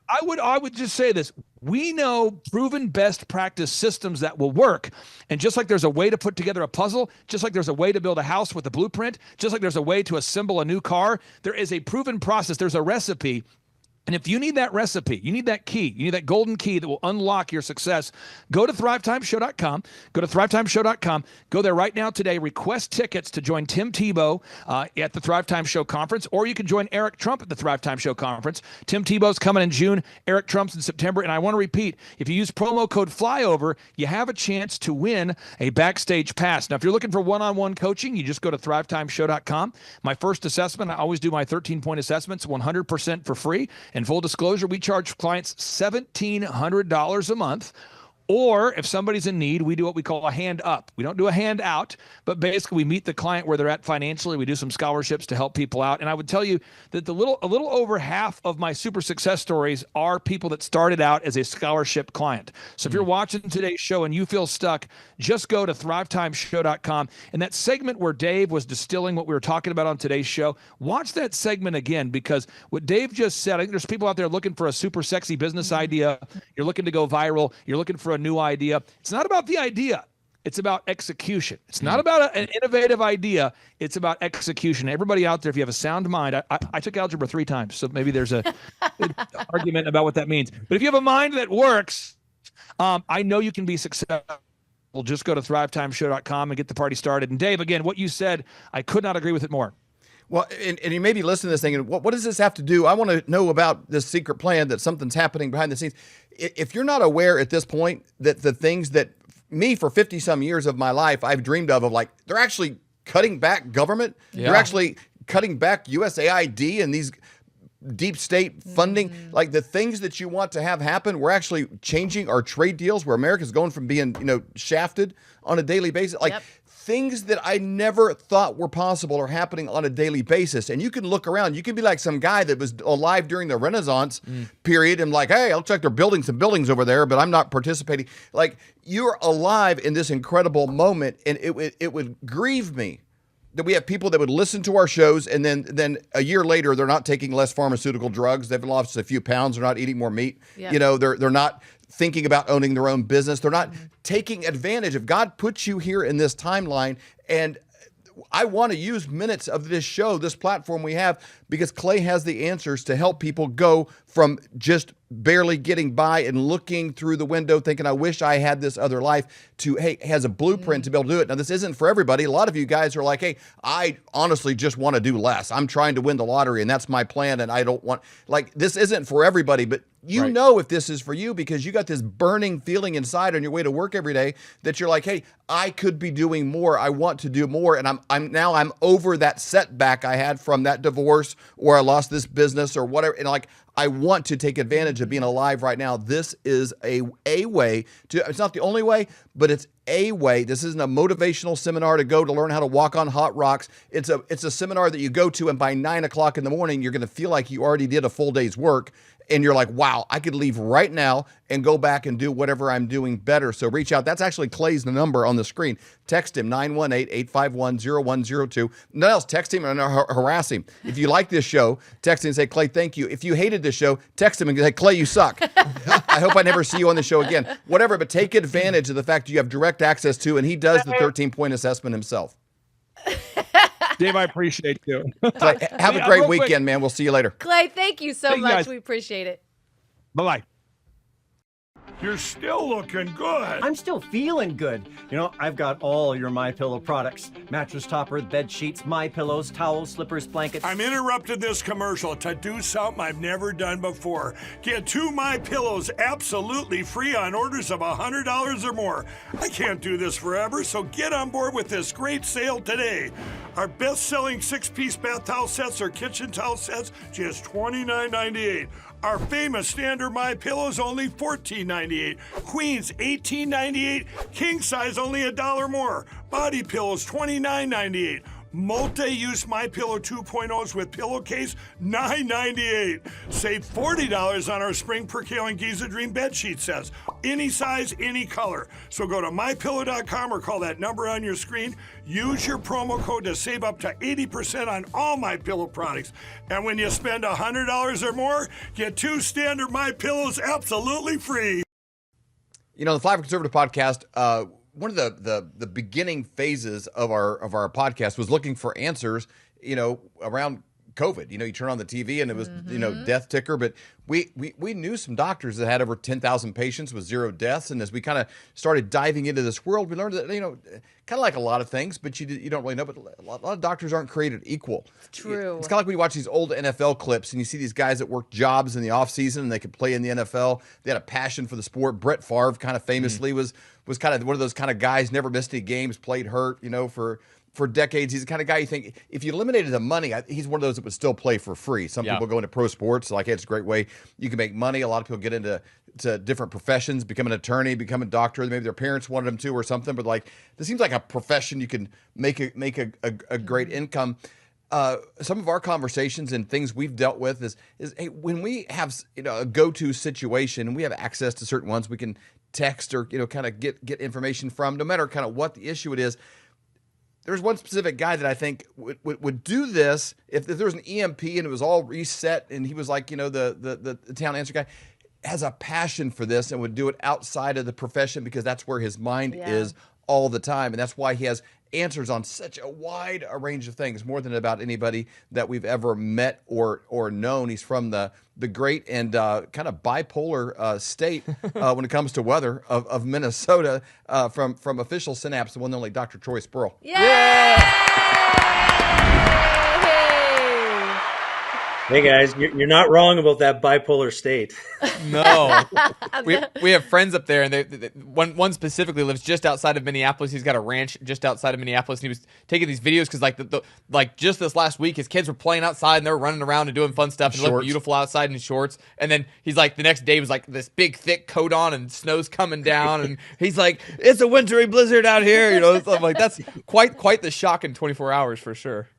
I would just say this. We know proven best practice systems that will work. And just like there's a way to put together a puzzle, just like there's a way to build a house with a blueprint, just like there's a way to assemble a new car, there is a proven process. There's a recipe. And if you need that recipe, you need that key, you need that golden key that will unlock your success, go to thrivetimeshow.com. Go to thrivetimeshow.com. Go there right now today. Request tickets to join Tim Tebow at the Thrive Time Show Conference, or you can join Eric Trump at the Thrive Time Show Conference. Tim Tebow's coming in June. Eric Trump's in September. And I want to repeat, if you use promo code FLYOVER, you have a chance to win a backstage pass. Now, if you're looking for one-on-one coaching, you just go to thrivetimeshow.com. My first assessment, I always do my 13-point assessments, 100% for free. And full disclosure, we charge clients $1,700 a month. Or if somebody's in need, we do what we call a hand up. We don't do a hand out, but basically we meet the client where they're at financially. We do some scholarships to help people out. And I would tell you that a little over half of my super success stories are people that started out as a scholarship client. So if you're watching today's show and you feel stuck, just go to thrivetimeshow.com. And that segment where Dave was distilling what we were talking about on today's show, watch that segment again, because what Dave just said, I think there's people out there looking for a super sexy business idea. You're looking to go viral. You're looking for a new idea. It's not about the idea. It's about execution. It's not about an innovative idea. It's about execution. Everybody out there, if you have a sound mind, I took algebra 3 times, so maybe there's a argument about what that means. But if you have a mind that works, I know you can be successful. Just go to thrivetimeshow.com and get the party started. And Dave, again, what you said, I could not agree with it more. Well, and you may be listening to this thinking, what does this have to do? I want to know about this secret plan, that something's happening behind the scenes. If you're not aware at this point that the things that me for 50 some years of my life I've dreamed of like, they're actually cutting back government. Yeah. They're actually cutting back USAID and these deep state funding, like the things that you want to have happen. We're actually changing our trade deals where America's going from being, shafted on a daily basis. Like things that I never thought were possible are happening on a daily basis. And you can look around. You can be like some guy that was alive during the Renaissance period and like, hey, I'll check they're building some buildings over there, but I'm not participating. Like you're alive in this incredible moment. And it would grieve me that we have people that would listen to our shows and then a year later, they're not taking less pharmaceutical drugs. They've lost a few pounds. They're not eating more meat. Yeah. They're not thinking about owning their own business. They're not taking advantage of God put you here in this timeline. And I want to use minutes of this show, this platform we have, because Clay has the answers to help people go from just barely getting by and looking through the window thinking, I wish I had this other life, to, hey, has a blueprint to be able to do it. Now, this isn't for everybody. A lot of you guys are like, hey, I honestly just want to do less. I'm trying to win the lottery, and that's my plan, and I don't want, like, this isn't for everybody, but you know if this is for you, because you got this burning feeling inside on your way to work every day that you're like, hey, I could be doing more. I want to do more. And I'm over that setback I had from that divorce, or I lost this business or whatever. And like, I want to take advantage of being alive right now. This is a way to, it's not the only way, but it's a way. This isn't a motivational seminar to go to learn how to walk on hot rocks. It's a seminar that you go to, and by 9 o'clock in the morning, you're going to feel like you already did a full day's work. And you're like, wow, I could leave right now and go back and do whatever I'm doing better. So reach out. That's actually Clay's number on the screen. Text him, 918-851-0102. Nothing else, text him and harass him. If you like this show, text him and say, Clay, thank you. If you hated this show, text him and say, Clay, you suck. I hope I never see you on the show again. Whatever, but take advantage of the fact you have direct access to, and he does the 13-point assessment himself. Dave, I appreciate you. Clay, have a great weekend, man. We'll see you later. Clay, thank you so much. Guys. We appreciate it. Bye-bye. You're still looking good. I'm still feeling good. You know, I've got all your MyPillow products. Mattress topper, bed sheets, MyPillows, towels, slippers, blankets. I'm interrupting this commercial to do something I've never done before. Get 2 MyPillows absolutely free on orders of $100 or more. I can't do this forever, so get on board with this great sale today. Our best-selling 6-piece bath towel sets or kitchen towel sets, just $29.98. Our famous standard MyPillows only $14.98. Queens $18.98. King size only $1 more. Body pillows $29.98. Multi-use MyPillow 2.0s with pillowcase $9.98. Save $40 on our Spring Percale and Giza Dream bed sheet sets. Any size, any color. So go to MyPillow.com or call that number on your screen. Use your promo code to save up to 80% on all MyPillow products. And when you spend $100 or more, get 2 standard MyPillows absolutely free. You know, the Fly for Conservative podcast, one of the beginning phases of our podcast was looking for answers, you know, around COVID. You know, you turn on the TV and it was, you know, death ticker, but we knew some doctors that had over 10,000 patients with 0 deaths. And as we kind of started diving into this world, we learned that, you know, kind of like a lot of things, but you don't really know, but a lot of doctors aren't created equal. True. It's kind of like when you watch these old NFL clips and you see these guys that work jobs in the off season and they could play in the NFL. They had a passion for the sport. Brett Favre kind of famously was kind of one of those kind of guys, never missed any games, played hurt, you know, for decades. He's the kind of guy you think if you eliminated the money, he's one of those that would still play for free. Some people go into pro sports, like, hey, it's a great way you can make money. A lot of people get into different professions, become an attorney, become a doctor. Maybe their parents wanted them to or something, but like, this seems like a profession you can make a great income. Some of our conversations and things we've dealt with is hey, when we have, you know, a go-to situation and we have access to certain ones we can text or, you know, kind of get information from, no matter kind of what the issue it is. There's one specific guy that I think would do this if there was an EMP and it was all reset and he was like, you know, the town answer guy, has a passion for this and would do it outside of the profession because that's where his mind is all the time. And that's why he has answers on such a wide range of things, more than about anybody that we've ever met or known. He's from the great and kind of bipolar state when it comes to weather of Minnesota, from official Synapse, the one and only Dr. Troy Spurrill. Hey guys, you're not wrong about that bipolar state. No, we have friends up there, and one specifically lives just outside of Minneapolis. He's got a ranch just outside of Minneapolis, and he was taking these videos because like just this last week, his kids were playing outside and they were running around and doing fun stuff and it looked beautiful outside in shorts. And then he's like, the next day was like this big thick coat on and snow's coming down, and he's like, it's a wintry blizzard out here, you know. Stuff like that's quite the shock in 24 hours for sure.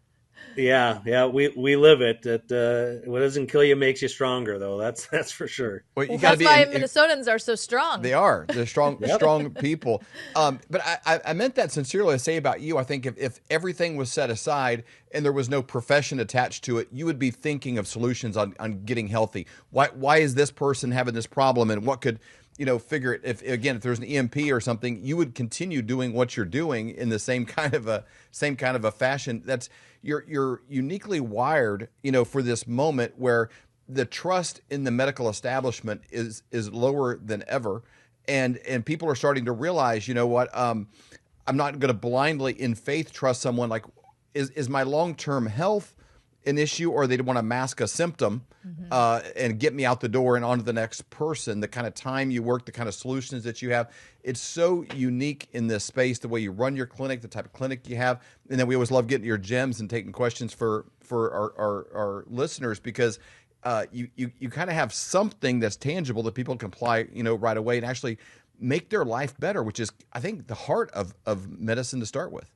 Yeah, we live it. That what doesn't kill you makes you stronger, though. That's for sure. Well, that's why Minnesotans are so strong. They're strong, strong people. But I meant that sincerely to say about you. I think if everything was set aside and there was no profession attached to it, you would be thinking of solutions on getting healthy. Why is this person having this problem, and what could figure it, if there's an EMP or something, you would continue doing what you're doing in the same kind of a fashion. That's you're uniquely wired, for this moment where the trust in the medical establishment is lower than ever, and people are starting to realize, what, I'm not going to blindly in faith trust someone. Like, is my long-term health an issue, or they want to mask a symptom and get me out the door and on to the next person? The kind of time you work, the kind of solutions that you have, it's so unique in this space, the way you run your clinic, the type of clinic you have. And then we always love getting your gems and taking questions for our listeners, because you kind of have something that's tangible that people can apply, right away and actually make their life better, which is, I think, the heart of medicine to start with.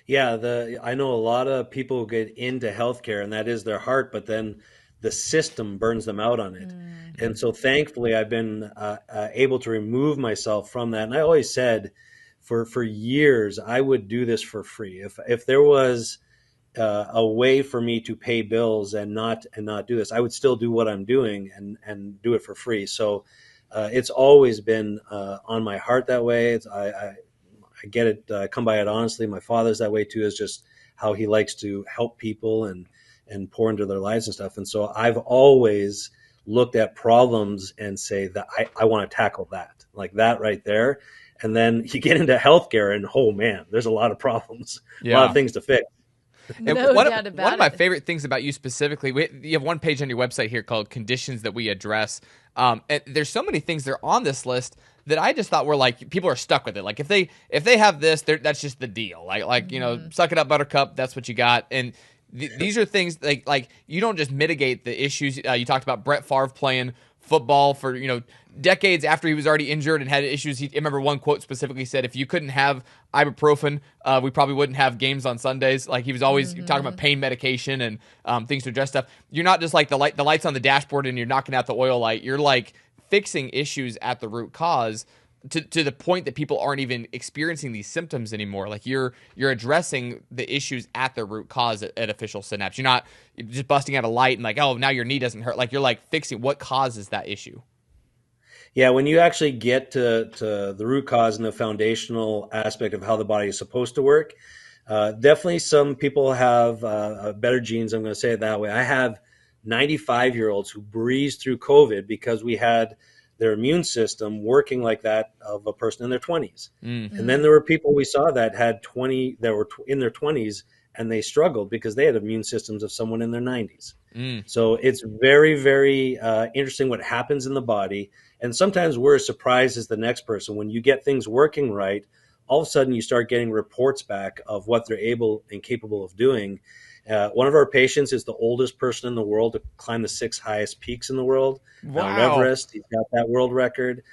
Yeah, I know a lot of people get into healthcare and that is their heart, but then the system burns them out on it. And so thankfully I've been able to remove myself from that. And I always said for years, I would do this for free. If there was a way for me to pay bills and not do this, I would still do what I'm doing and do it for free. So it's always been on my heart that way. I get it, come by it honestly. My father's that way too, is just how he likes to help people and pour into their lives and stuff. And so I've always looked at problems and say that I want to tackle that, like that right there. And then you get into healthcare and, oh man, there's a lot of problems, a lot of things to fix. No doubt about one of my it. favorite things about you specifically, you have one page on your website here called Conditions That We Address. And there's so many things that are on this list that I just thought were like, people are stuck with it. Like if they have this, that's just the deal. Like suck it up, buttercup. That's what you got. And these are things like you don't just mitigate the issues. You talked about Brett Favre playing football for decades after he was already injured and had issues. I remember one quote specifically said, if you couldn't have ibuprofen, we probably wouldn't have games on Sundays. Like he was always talking about pain medication and things to address stuff. You're not just like the lights on the dashboard and you're knocking out the oil light. You're like fixing issues at the root cause to the point that people aren't even experiencing these symptoms anymore. Like you're addressing the issues at the root cause at Official Synapse. You're not just busting out a light and like, oh, now your knee doesn't hurt. Like you're like fixing what causes that issue. Yeah, when you actually get to the root cause and the foundational aspect of how the body is supposed to work, definitely some people have better genes. I'm going to say it that way. I have 95-year-olds who breezed through COVID because we had their immune system working like that of a person in their 20s. And then there were people we saw that were in their 20s and they struggled because they had immune systems of someone in their 90s. So it's very, very interesting what happens in the body. And sometimes we're as surprised as the next person. When you get things working right, all of a sudden you start getting reports back of what they're able and capable of doing. One of our patients is the oldest person in the world to climb the 6 highest peaks in the world. Wow. Mount Everest, he's got that world record.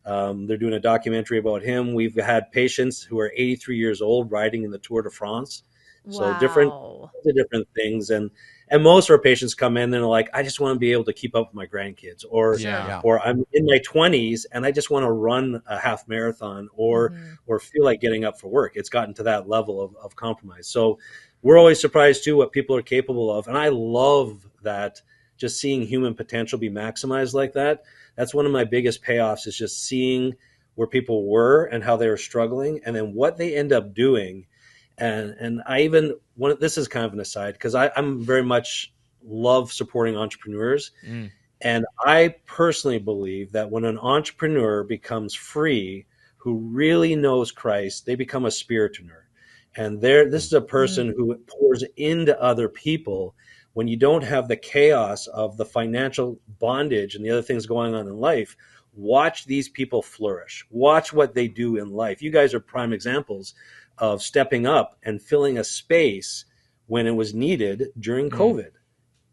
They're doing a documentary about him. We've had patients who are 83 years old riding in the Tour de France. So different things. And most of our patients come in and they're like, I just want to be able to keep up with my grandkids, or I'm in my 20s and I just want to run a half marathon or feel like getting up for work. It's gotten to that level of compromise. So we're always surprised too what people are capable of. And I love that, just seeing human potential be maximized like that. That's one of my biggest payoffs, is just seeing where people were and how they were struggling and then what they end up doing. And I even this is kind of an aside, because I'm very much love supporting entrepreneurs. And I personally believe that when an entrepreneur becomes free, who really knows Christ, they become a spiritpreneur. And this is a person who pours into other people. When you don't have the chaos of the financial bondage and the other things going on in life, watch these people flourish. Watch what they do in life. You guys are prime examples of stepping up and filling a space when it was needed during COVID.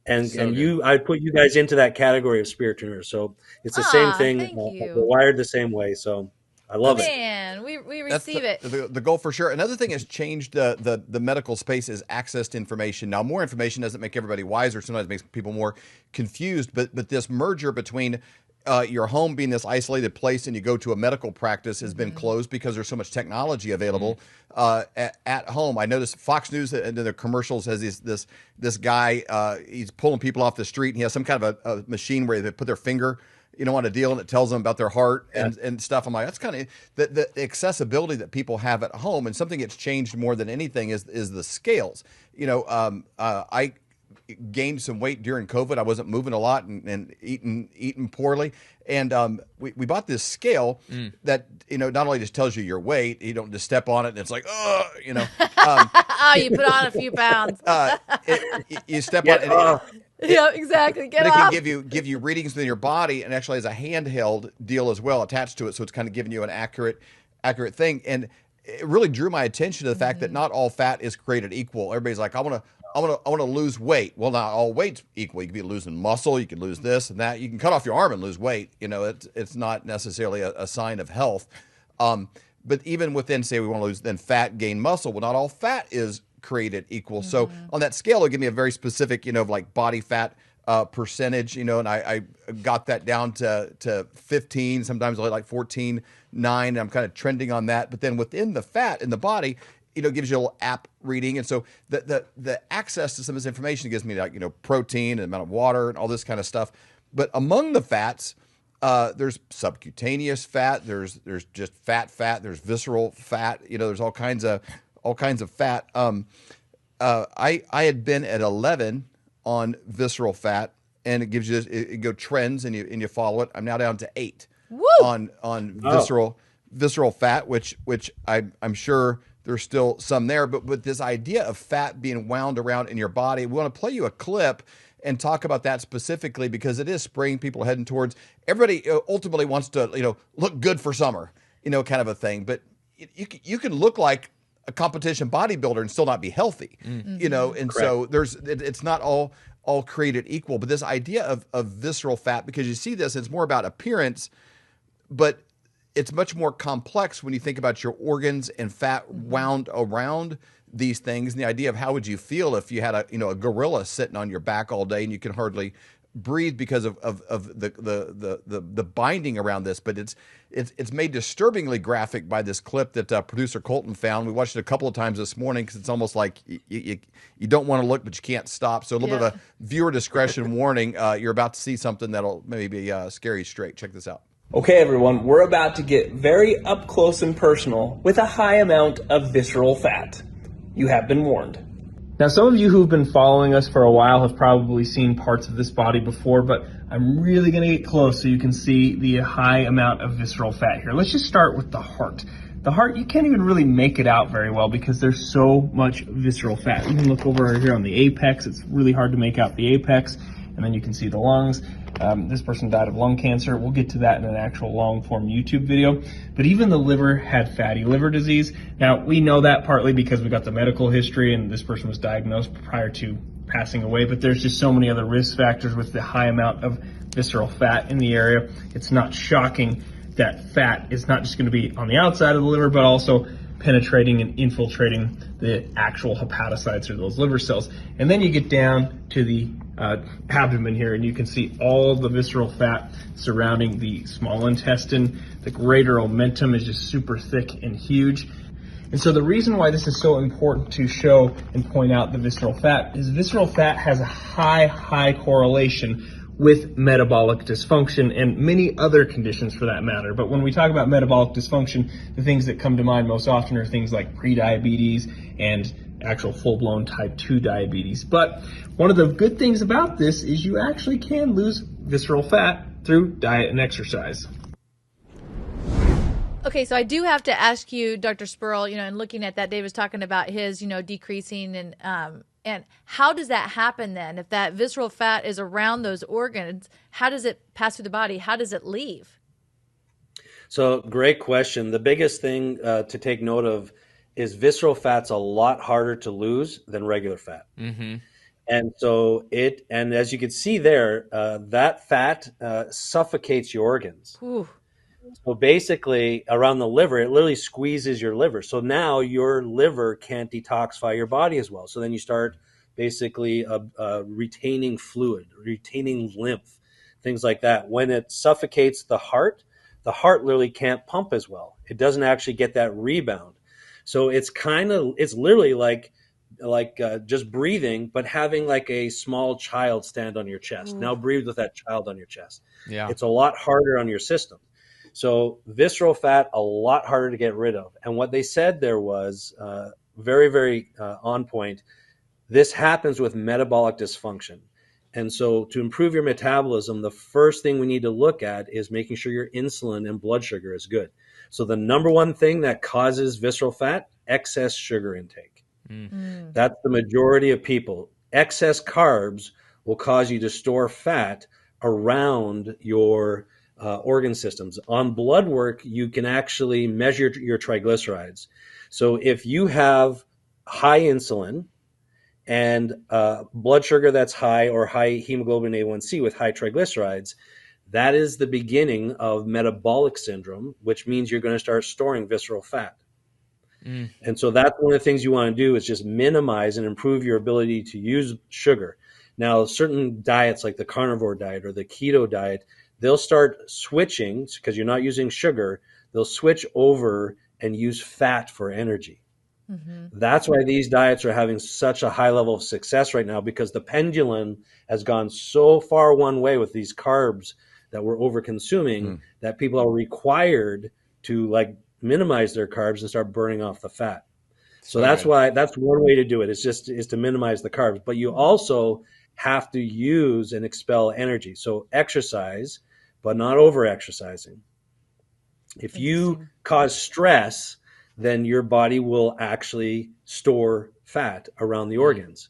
And I put you guys into that category of spiritpreneurs. So it's the same thing. Thank you. We're wired the same way. So I love it. Man, we receive it. The goal for sure. Another thing has changed the medical space is access to information. Now, more information doesn't make everybody wiser. Sometimes it makes people more confused. But this merger between your home being this isolated place and you go to a medical practice has been closed because there's so much technology available at home. I noticed Fox News and the commercials has this guy, he's pulling people off the street and he has some kind of a machine where they put their finger on a deal and it tells them about their heart and stuff. I'm like, that's kind of the accessibility that people have at home. And something that's changed more than anything is the scales. I gained some weight during COVID. I wasn't moving a lot and eating poorly. And we bought this scale that, not only just tells you your weight, you don't just step on it and it's like, oh, Oh, you put on a few pounds. you step on it. Yeah, exactly. But it can give you readings within your body, and actually has a handheld deal as well attached to it. So it's kind of giving you an accurate thing. And it really drew my attention to the fact that not all fat is created equal. Everybody's like, I want to lose weight. Well, not all weight's equal. You could be losing muscle. You can lose this and that. You can cut off your arm and lose weight. It's not necessarily a sign of health. But even within, say, we want to lose then fat, gain muscle. Well, not all fat is created equal. So on that scale, it'll give me a very specific, like body fat percentage, and I got that down to 15, sometimes like 14.9. And I'm kind of trending on that. But then within the fat in the body, gives you a little app reading. And so the access to some of this information gives me like, protein and amount of water and all this kind of stuff. But among the fats, there's subcutaneous fat, there's just fat, there's visceral fat, there's all kinds of fat. I had been at 11 on visceral fat, and it gives you it go trends and you follow it. I'm now down to 8 on visceral fat, which I'm sure there's still some there, but with this idea of fat being wound around in your body, we want to play you a clip and talk about that specifically because it is spring. People are heading towards, everybody ultimately wants to, look good for summer, kind of a thing. But you can look like a competition bodybuilder and still not be healthy, and correct. So it's not all created equal. But this idea of visceral fat, because you see this, it's more about appearance, but it's much more complex when you think about your organs and fat wound around these things. And the idea of how would you feel if you had a gorilla sitting on your back all day and you can hardly breathe because of the binding around this. But it's made disturbingly graphic by this clip that producer Colton found. We watched it a couple of times this morning because it's almost like you don't want to look, but you can't stop. So a little bit of a viewer discretion warning. You're about to see something that'll maybe be scary straight. Check this out. Okay, everyone, we're about to get very up close and personal with a high amount of visceral fat. You have been warned. Now, some of you who've been following us for a while have probably seen parts of this body before, but I'm really going to get close so you can see the high amount of visceral fat here. Let's just start with the heart. The heart, you can't even really make it out very well because there's so much visceral fat. You can look over here on the apex. It's really hard to make out the apex. And then you can see the lungs. This person died of lung cancer. We'll get to that in an actual long-form YouTube video. But even the liver had fatty liver disease. Now, we know that partly because we got the medical history and this person was diagnosed prior to passing away. But there's just so many other risk factors with the high amount of visceral fat in the area. It's not shocking that fat is not just going to be on the outside of the liver, but also penetrating and infiltrating the actual hepatocytes or those liver cells. And then you get down to the abdomen here, and you can see all the visceral fat surrounding the small intestine. The greater omentum is just super thick and huge. And so the reason why this is so important to show and point out the visceral fat is visceral fat has a high correlation with metabolic dysfunction and many other conditions for that matter. But when we talk about metabolic dysfunction, the things that come to mind most often are things like prediabetes and actual full-blown type 2 diabetes. But one of the good things about this is you actually can lose visceral fat through diet and exercise. Okay, so I do have to ask you, Dr. Spurrill, and looking at that, Dave was talking about his, decreasing and how does that happen then? If that visceral fat is around those organs, how does it pass through the body? How does it leave? So great question. The biggest thing to take note of is visceral fat's a lot harder to lose than regular fat. Mm-hmm. And so and as you can see there, that fat suffocates your organs. Ooh. So basically around the liver, it literally squeezes your liver. So now your liver can't detoxify your body as well. So then you start basically retaining fluid, retaining lymph, things like that. When it suffocates the heart literally can't pump as well. It doesn't actually get that rebound. So it's literally like just breathing, but having like a small child stand on your chest. Now breathe with that child on your chest. Yeah. It's a lot harder on your system. So visceral fat, a lot harder to get rid of. And what they said there was very, very on point. This happens with metabolic dysfunction. And so to improve your metabolism, the first thing we need to look at is making sure your insulin and blood sugar is good. So the number one thing that causes visceral fat, excess sugar intake. That's the majority of people. Excess carbs will cause you to store fat around your organ systems. On blood work, you can actually measure your triglycerides. So if you have high insulin and blood sugar that's high, or high hemoglobin A1C with high triglycerides, that is the beginning of metabolic syndrome, which means you're going to start storing visceral fat. And so that's one of the things you want to do is just minimize and improve your ability to use sugar. Now, certain diets like the carnivore diet or the keto diet, they'll start switching because you're not using sugar. They'll switch over and use fat for energy. That's why these diets are having such a high level of success right now, because the pendulum has gone so far one way with these carbs that we're over consuming that people are required to like minimize their carbs and start burning off the fat. So that's why that's one way to do it. Is to minimize the carbs, but you also have to use and expel energy. So exercise, but not over exercising. If you cause stress, then your body will actually store fat around the organs.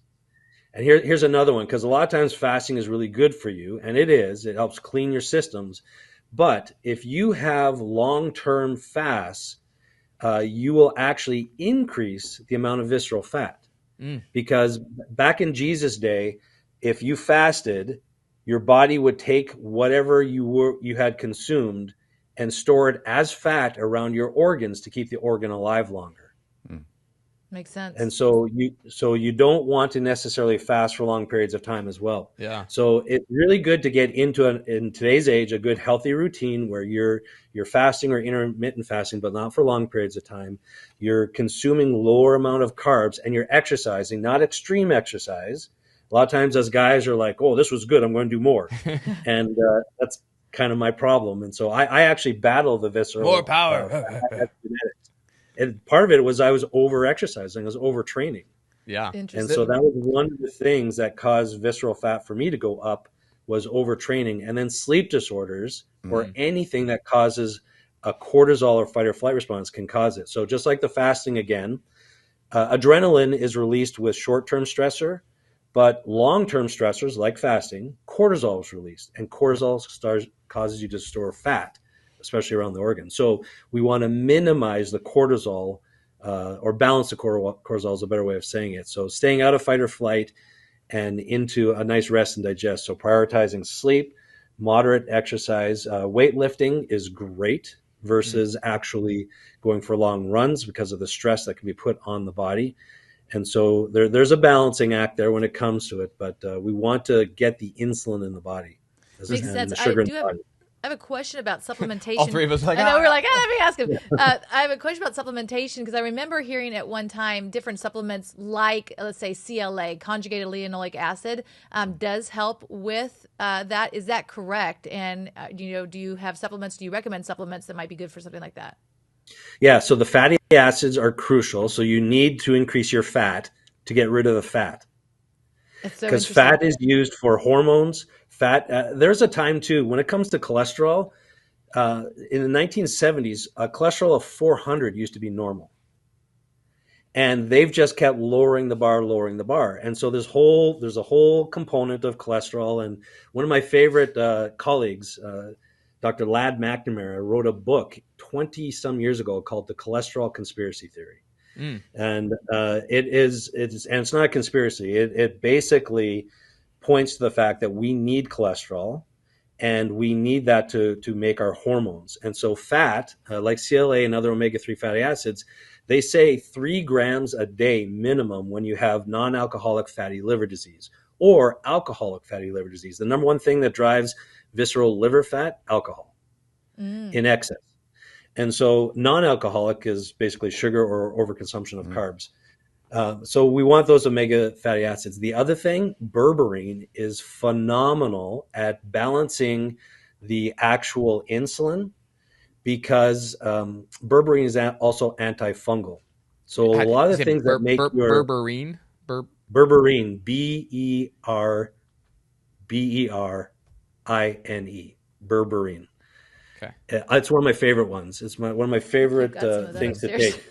And here's another one, because a lot of times fasting is really good for you, and it is. It helps clean your systems. But if you have long-term fasts, you will actually increase the amount of visceral fat. Because back in Jesus' day, if you fasted, your body would take whatever you had consumed and store it as fat around your organs to keep the organ alive longer. Makes sense. And so you don't want to necessarily fast for long periods of time as well. Yeah. So it's really good to get into in today's age a good healthy routine where you're fasting or intermittent fasting, but not for long periods of time. You're consuming lower amount of carbs and you're exercising, not extreme exercise. A lot of times as guys are like, "Oh, this was good, I'm going to do more," and that's kind of my problem. And so I actually battle the visceral More power. genetics. And part of it was I was over exercising, I was overtraining. Yeah. And so that was one of the things that caused visceral fat for me to go up, was overtraining. And then sleep disorders or anything that causes a cortisol or fight or flight response can cause it. So just like the fasting again, adrenaline is released with short-term stressor, but long-term stressors like fasting, cortisol is released, and cortisol causes you to store fat, especially around the organ. So we want to minimize the cortisol or balance the cortisol is a better way of saying it. So staying out of fight or flight and into a nice rest and digest. So prioritizing sleep, moderate exercise. Weightlifting is great versus actually going for long runs because of the stress that can be put on the body. And so there's a balancing act there when it comes to it, but we want to get the insulin in the body. Makes sense. The sugar in the body. I have a question about supplementation. All three of us like, I know, we're like, let me ask him. I have a question about supplementation because I remember hearing at one time different supplements like, let's say, CLA, conjugated linoleic acid, does help with that. Is that correct? And, do you have supplements? Do you recommend supplements that might be good for something like that? Yeah, so the fatty acids are crucial. So you need to increase your fat to get rid of the fat. Because fat is used for hormones. There's a time too when it comes to cholesterol. In the 1970s, a cholesterol of 400 used to be normal, and they've just kept lowering the bar. And so there's a whole component of cholesterol. And one of my favorite colleagues, Dr. Ladd McNamara, wrote a book 20 some years ago called The Cholesterol Conspiracy Theory. And it's not a conspiracy. It basically points to the fact that we need cholesterol and we need that to make our hormones. And so fat, like CLA and other omega-3 fatty acids, they say 3 grams a day minimum when you have non-alcoholic fatty liver disease or alcoholic fatty liver disease. The number one thing that drives visceral liver fat, alcohol in excess. And so non-alcoholic is basically sugar or overconsumption of carbs. So we want those omega fatty acids. The other thing, berberine is phenomenal at balancing the actual insulin because berberine is also antifungal. So a lot of the things that make your berberine, berberine, berberine, berberine. Okay, it's one of my favorite ones. It's one of my favorite things to take.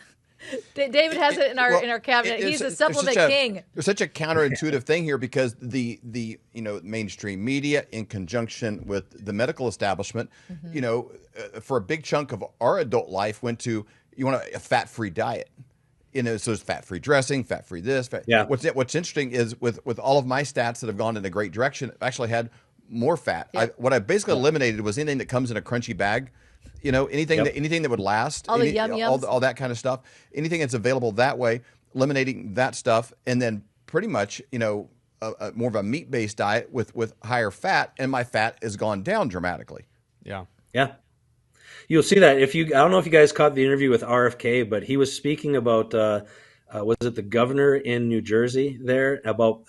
David has it in our cabinet. He's a supplement king. There's such a counterintuitive thing here because the mainstream media in conjunction with the medical establishment, for a big chunk of our adult life went to you want a fat-free diet. So it's fat-free dressing, fat-free this. Yeah. What's interesting is with all of my stats that have gone in a great direction, I've actually had more fat. Yep. What I basically eliminated was anything that comes in a crunchy bag. Anything that would last, all the yum-yums, all that kind of stuff, anything that's available that way, eliminating that stuff, and then pretty much, more of a meat-based diet with higher fat, and my fat has gone down dramatically. Yeah. You'll see that I don't know if you guys caught the interview with RFK, but he was speaking about, was it the governor in New Jersey there about,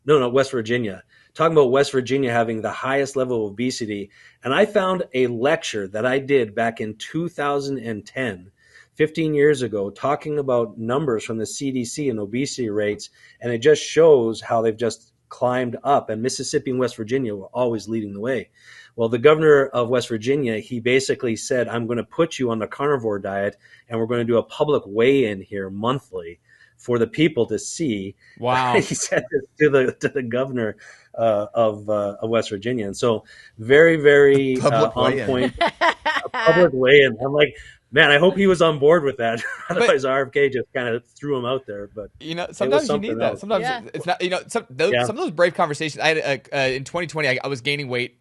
West Virginia, talking about West Virginia having the highest level of obesity. And I found a lecture that I did back in 2010, 15 years ago, talking about numbers from the CDC and obesity rates. And it just shows how they've just climbed up. And Mississippi and West Virginia were always leading the way. Well, the governor of West Virginia, he basically said, I'm going to put you on the carnivore diet, and we're going to do a public weigh-in here monthly for the people to see. Wow. He said this to the governor of West Virginia. And so very, very on point, a public weigh-in. I'm like, man, I hope he was on board with that. Otherwise, RFK just kind of threw him out there. But sometimes you need that. Sometimes it's not. Some of those brave conversations. I had in 2020. I was gaining weight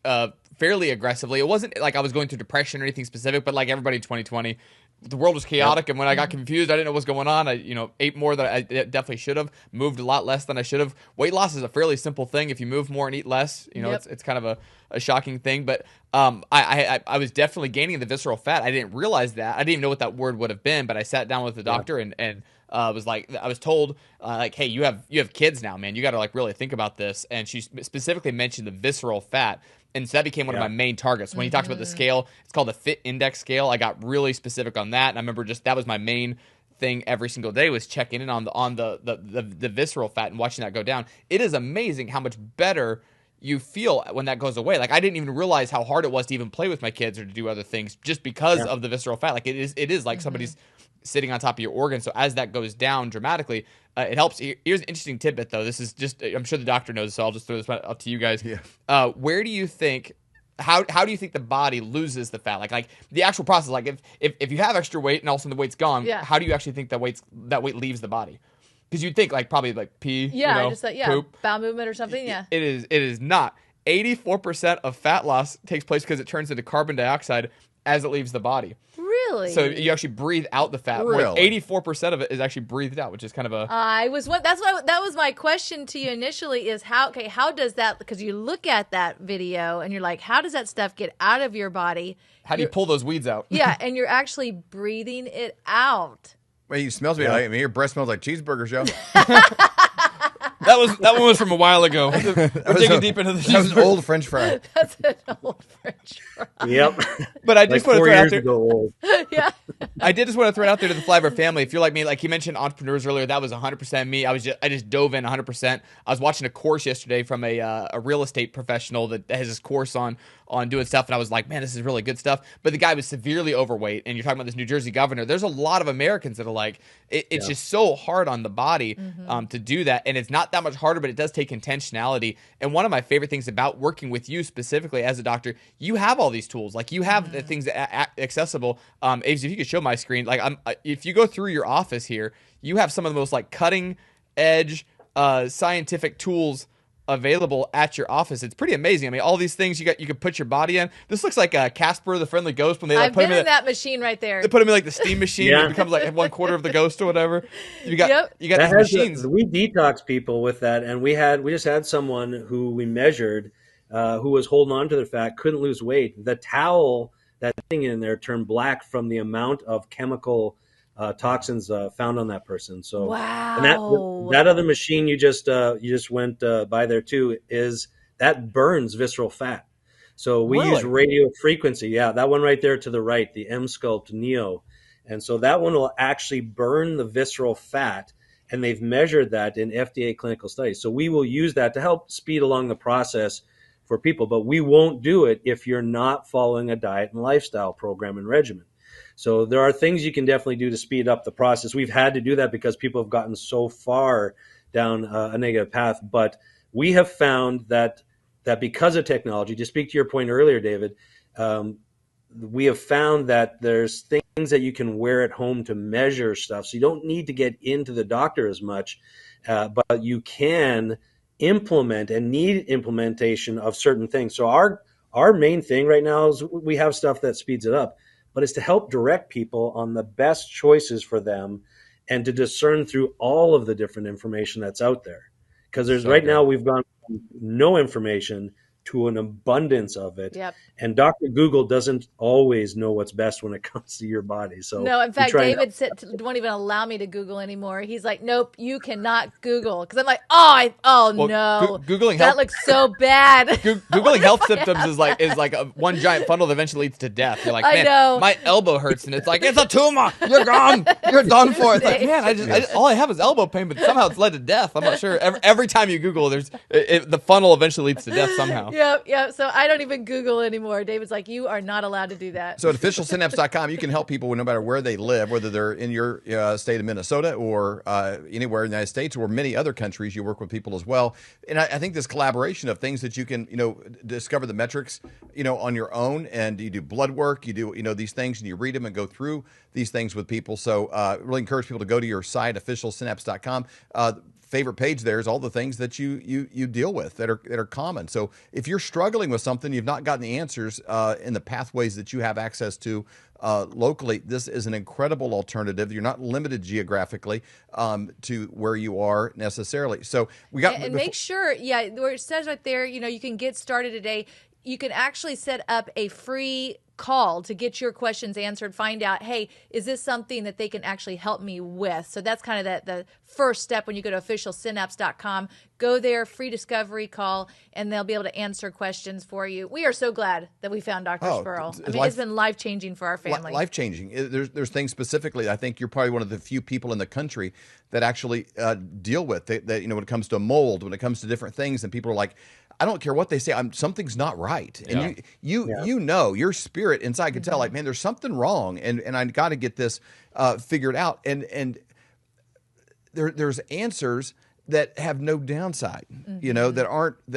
fairly aggressively. It wasn't like I was going through depression or anything specific, but like everybody in 2020, the world was chaotic, and when I got confused, I didn't know what was going on. I ate more than I definitely should have, moved a lot less than I should have. Weight loss is a fairly simple thing. If you move more and eat less, it's kind of a shocking thing. But I was definitely gaining the visceral fat. I didn't realize that. I didn't even know what that word would have been. But I sat down with the doctor and was like, I was told hey, you have kids now, man. You got to like really think about this. And she specifically mentioned the visceral fat. And so that became one of my main targets. When he talked about the scale, it's called the Fit Index scale. I got really specific on that. And I remember that was my main thing every single day was checking in on the visceral fat and watching that go down. It is amazing how much better you feel when that goes away. Like I didn't even realize how hard it was to even play with my kids or to do other things just because of the visceral fat. Like it is like somebody's sitting on top of your organ. So as that goes down dramatically, it helps. Here's an interesting tidbit though. This is just, I'm sure the doctor knows, so I'll just throw this up to you guys. Yeah. Where do you think, how do you think the body loses the fat? Like the actual process, like if you have extra weight and all of a sudden the weight's gone, how do you actually think that weight leaves the body? Because you'd think like probably like pee, just poop, bowel movement or something. It is not. 84% of fat loss takes place because it turns into carbon dioxide as it leaves the body. Really? So you actually breathe out the fat. Really? 84% of it is actually breathed out, which is kind of a. That was my question to you initially is how does that, because you look at that video and you're like, how does that stuff get out of your body? How do you pull those weeds out? Yeah, and you're actually breathing it out. Well, you smells me like your breath smells like cheeseburger, Joe. That one was from a while ago. We're digging deep into this. That was an old French fry. That's an old French fry. Yep. But I just want to throw it out there. Old. Yeah. I did just want to throw it out there to the Flyover family. If you're like me, like you mentioned entrepreneurs earlier, that was 100% me. I just dove in 100%. I was watching a course yesterday from a real estate professional that has this course on doing stuff, and I was like, man, this is really good stuff. But the guy was severely overweight, and you're talking about this New Jersey governor. There's a lot of Americans that are like, it's just so hard on the body to do that, and it's not that much harder, but it does take intentionality. And one of my favorite things about working with you specifically as a doctor, you have all these tools. Like you have the things accessible. Aves, if you could show my screen, like if you go through your office here, you have some of the most like cutting edge scientific tools available at your office. It's pretty amazing. I mean, all these things you could put your body in. This looks like Casper the Friendly Ghost when they I've been in that machine right there. They put him in like the steam machine and it becomes like 1/4 of the ghost or whatever. You got these machines. We detox people with that, and we just had someone who we measured who was holding on to their fat, couldn't lose weight. The towel that thing in there turned black from the amount of chemical toxins found on that person. So, and Wow. that other machine you just went by there too that burns visceral fat. So we use Really? radio frequency. Yeah, that one right there to the right, the M Sculpt Neo. And so that one will actually burn the visceral fat, and they've measured that in FDA clinical studies. So we will use that to help speed along the process for people, but we won't do it if you're not following a diet and lifestyle program and regimen. So there are things you can definitely do to speed up the process. We've had to do that because people have gotten so far down a negative path, but we have found that because of technology, to speak to your point earlier, David, we have found that there's things that you can wear at home to measure stuff. So you don't need to get into the doctor as much, but you can implement and need implementation of certain things. So our main thing right now is we have stuff that speeds it up, but it's to help direct people on the best choices for them and to discern through all of the different information that's out there. Because now we've gone from no information to an abundance of it. Yep. And Dr. Google doesn't always know what's best when it comes to your body. So no, in fact, David won't even allow me to Google anymore. He's like, nope, you cannot Google. Because I'm like, no. Googling that looks so bad. Googling health symptoms is like a one giant funnel that eventually leads to death. You're like, I man, know. my elbow hurts, and it's like, it's a tumor. You're gone. You're done for. It's like, man, I just all I have is elbow pain, but somehow it's led to death. I'm not sure. Every time you Google, the funnel eventually leads to death somehow. Yep. So I don't even Google anymore. David's like, you are not allowed to do that. So at officialsynapse.com, you can help people no matter where they live, whether they're in your state of Minnesota or anywhere in the United States or many other countries. You work with people as well. And I think this collaboration of things that you can, discover the metrics, on your own, and you do blood work, you do, these things, and you read them and go through these things with people. So really encourage people to go to your site, officialsynapse.com. Favorite page there is all the things that you deal with that are common. So if you're struggling with something, you've not gotten the answers in the pathways that you have access to locally, this is an incredible alternative. You're not limited geographically to where you are necessarily. So we got and make sure, where it says right there, you can get started today. You can actually set up a free call to get your questions answered, find out, hey, is this something that they can actually help me with? So that's kind of the first step when you go to officialsynapse.com. Go there, free discovery call, and they'll be able to answer questions for you. We are so glad that we found Dr. Spurrill. It's been life-changing for our family. Life-changing. There's things specifically, I think you're probably one of the few people in the country that actually deal with that, when it comes to mold, when it comes to different things, and people are like, I don't care what they say. Something's not right. And your spirit inside can tell, like, man, there's something wrong, and I got to get this figured out. And there's answers that have no downside, that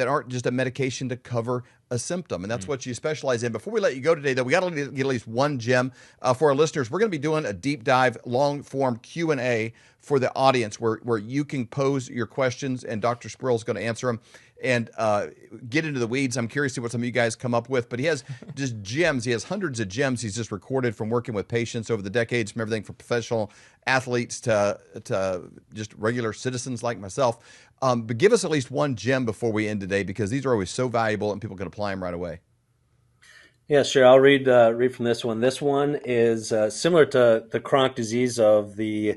aren't just a medication to cover a symptom. And that's what you specialize in. Before we let you go today, though, we got to get at least one gem for our listeners. We're going to be doing a deep dive, long form Q&A for the audience where you can pose your questions and Dr. Spurrill is going to answer them and get into the weeds. I'm curious to see what some of you guys come up with, but he has just gems. He has hundreds of gems he's just recorded from working with patients over the decades, from everything from professional athletes to just regular citizens like myself. But give us at least one gem before we end today, because these are always so valuable and people can apply them right away. Yeah, sure. I'll read from this one. This one is similar to the chronic disease of the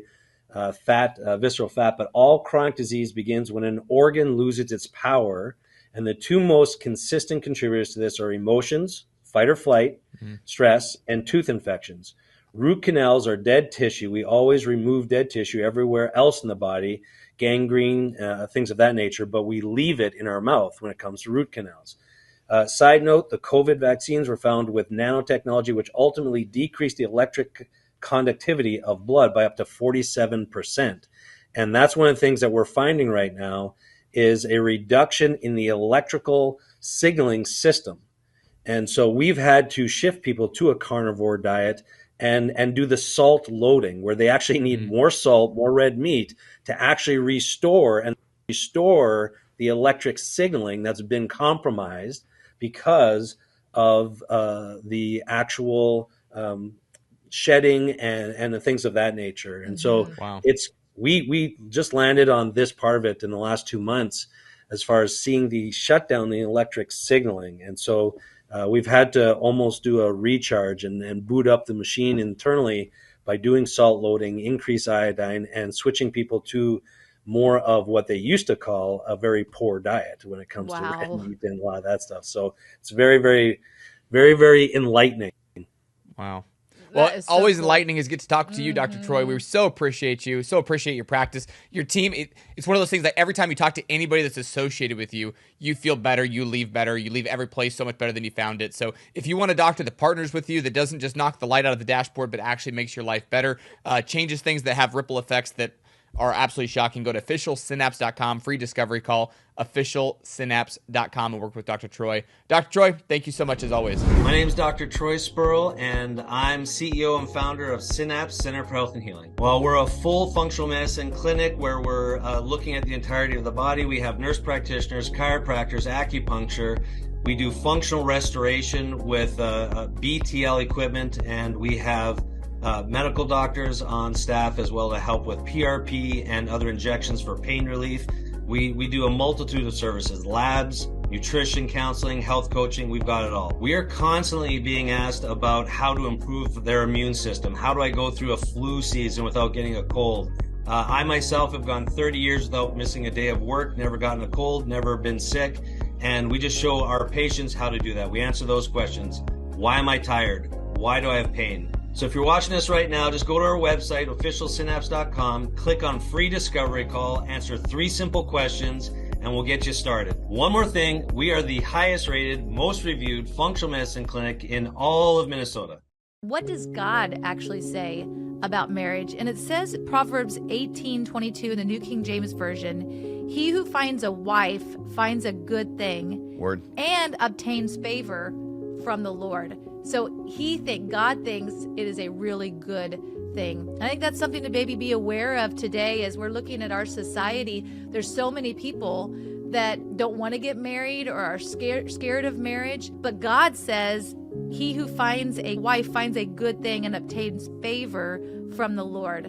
visceral fat, but all chronic disease begins when an organ loses its power. And the two most consistent contributors to this are emotions, fight or flight, stress, and tooth infections. Root canals are dead tissue. We always remove dead tissue everywhere else in the body, gangrene, things of that nature, but we leave it in our mouth when it comes to root canals. Side note, the COVID vaccines were found with nanotechnology, which ultimately decreased the electric conductivity of blood by up to 47%. And that's one of the things that we're finding right now is a reduction in the electrical signaling system. And so we've had to shift people to a carnivore diet and do the salt loading, where they actually need more salt, more red meat to actually restore the electric signaling that's been compromised because of the actual shedding and the things of that nature. And so we just landed on this part of it in the last 2 months as far as seeing the shutdown, the electric signaling. And so we've had to almost do a recharge and boot up the machine internally by doing salt loading, increase iodine, and switching people to more of what they used to call a very poor diet when it comes to red meat and a lot of that stuff. So it's very, very, very, very enlightening. Wow. Well, That is so always cool. enlightening is get to talk to you, Dr. Troy. We so appreciate you. So appreciate your practice. Your team, it's one of those things that every time you talk to anybody that's associated with you, you feel better, you leave better, you leave every place so much better than you found it. So if you want a doctor that partners with you, that doesn't just knock the light out of the dashboard, but actually makes your life better, changes things that have ripple effects that are absolutely shocking, go to officialsynapse.com, free discovery call, officialsynapse.com, and work with Dr. Troy. Dr. Troy, thank you so much as always. My name is Dr. Troy Spurrill, and I'm CEO and founder of Synapse Center for Health and Healing. Well, we're a full functional medicine clinic where we're looking at the entirety of the body. We have nurse practitioners, chiropractors, acupuncture. We do functional restoration with BTL equipment, and we have medical doctors on staff as well to help with PRP and other injections for pain relief. We do a multitude of services, labs, nutrition, counseling, health coaching, we've got it all. We are constantly being asked about how to improve their immune system. How do I go through a flu season without getting a cold? I myself have gone 30 years without missing a day of work, never gotten a cold, never been sick, and we just show our patients how to do that. We answer those questions. Why am I tired? Why do I have pain? So if you're watching this right now, just go to our website, officialsynapse.com, click on free discovery call, answer 3 simple questions, and we'll get you started. One more thing, we are the highest rated, most reviewed functional medicine clinic in all of Minnesota. What does God actually say about marriage? And it says Proverbs 18:22 in the New King James Version, he who finds a wife finds a good thing and obtains favor from the Lord. So God thinks it is a really good thing. I think that's something to maybe be aware of today as we're looking at our society. There's so many people that don't want to get married or are scared of marriage, but God says he who finds a wife finds a good thing and obtains favor from the Lord.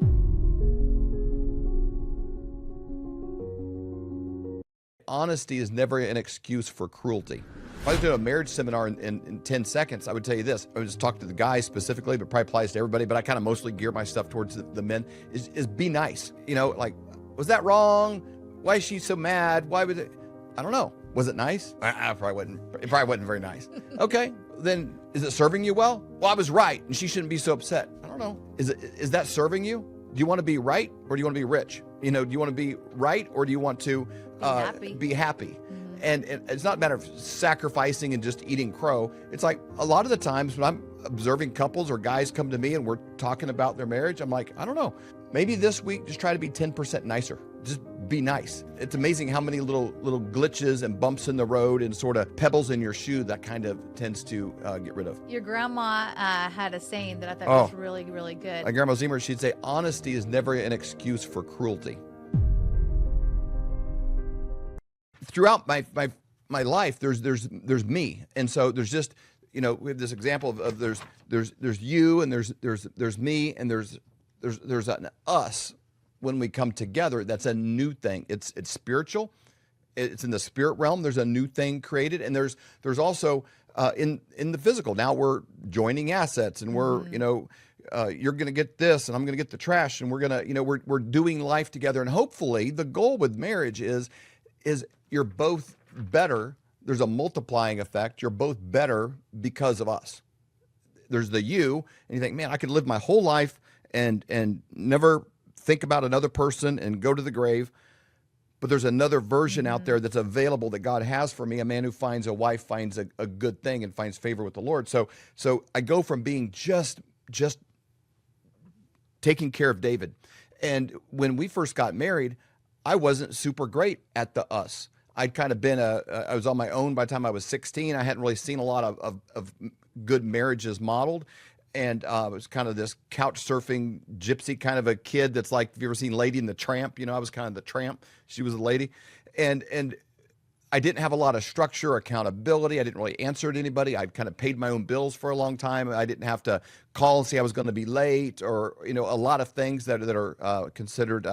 Honesty is never an excuse for cruelty. If I was doing a marriage seminar in 10 seconds, I would tell you this. I would just talk to the guys specifically, but probably applies to everybody, but I kind of mostly gear my stuff towards the men, is be nice. You know, like, was that wrong? Why is she so mad? Why was it? I don't know. Was it nice? It probably wasn't very nice. Okay, then is it serving you well? Well, I was right, and she shouldn't be so upset. I don't know. Is that serving you? Do you want to be right, or do you want to be rich? You know, do you want to be right, or do you want to be happy? And it's not a matter of sacrificing and just eating crow. It's like a lot of the times when I'm observing couples or guys come to me and we're talking about their marriage, I'm like, I don't know. Maybe this week, just try to be 10% nicer. Just be nice. It's amazing how many little glitches and bumps in the road and sort of pebbles in your shoe that kind of tends to get rid of. Your grandma had a saying that I thought was really, really good. My grandma Zemer, she'd say, honesty is never an excuse for cruelty. Throughout my life, there's me, and so there's just, you know, we have this example of there's you, and there's me, and there's an us when we come together. That's a new thing. It's spiritual. It's in the spirit realm. There's a new thing created, and there's also in the physical. Now we're joining assets, and we're you're going to get this, and I'm going to get the trash, and we're going to we're doing life together, and hopefully the goal with marriage is you're both better. There's a multiplying effect. You're both better because of us. There's the you, and you think, man, I could live my whole life and never think about another person and go to the grave. But there's another version out there that's available that God has for me. A man who finds a wife finds a good thing and finds favor with the Lord. So I go from being just taking care of David. And when we first got married, I wasn't super great at the us. I'd kind of been I was on my own by the time I was 16. I hadn't really seen a lot of good marriages modeled. And I was kind of this couch surfing gypsy kind of a kid that's like, have you ever seen Lady and the Tramp? You know, I was kind of the tramp. She was a lady. And I didn't have a lot of structure or accountability. I didn't really answer to anybody. I kind of paid my own bills for a long time. I didn't have to call and say I was going to be late or, a lot of things that are considered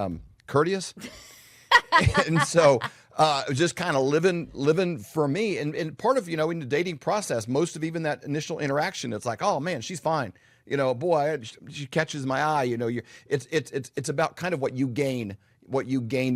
courteous. And so just kind of living for me. And part of, in the dating process, most of even that initial interaction, it's like, oh man, she's fine. boy, she catches my eye. It's about kind of what you gain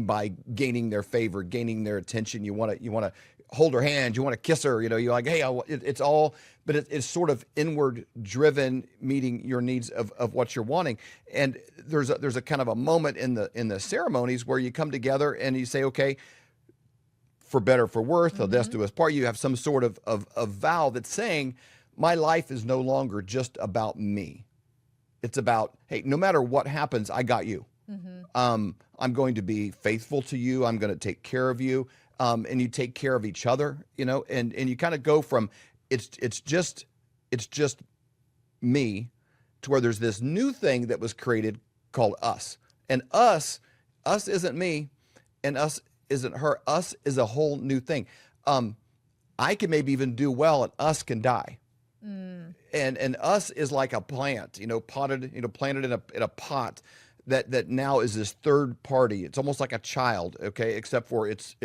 by gaining their favor, gaining their attention. You want to hold her hand, you want to kiss her. You're like, hey, it's all, but it's sort of inward driven, meeting your needs of what you're wanting. And there's a kind of a moment in the ceremonies where you come together and you say, okay, for better, for worse, till death do us part. You have some sort of vow that's saying, my life is no longer just about me. It's about, hey, no matter what happens, I got you. I'm going to be faithful to you. I'm going to take care of you. And you take care of each other, and you kind of go from it's just me to where there's this new thing that was created called us. And us isn't me, and us isn't her. Us is a whole new thing. I can maybe even do well, and us can die. And us is like a plant, potted, planted in a pot that now is this third party. It's almost like a child, okay, except for it's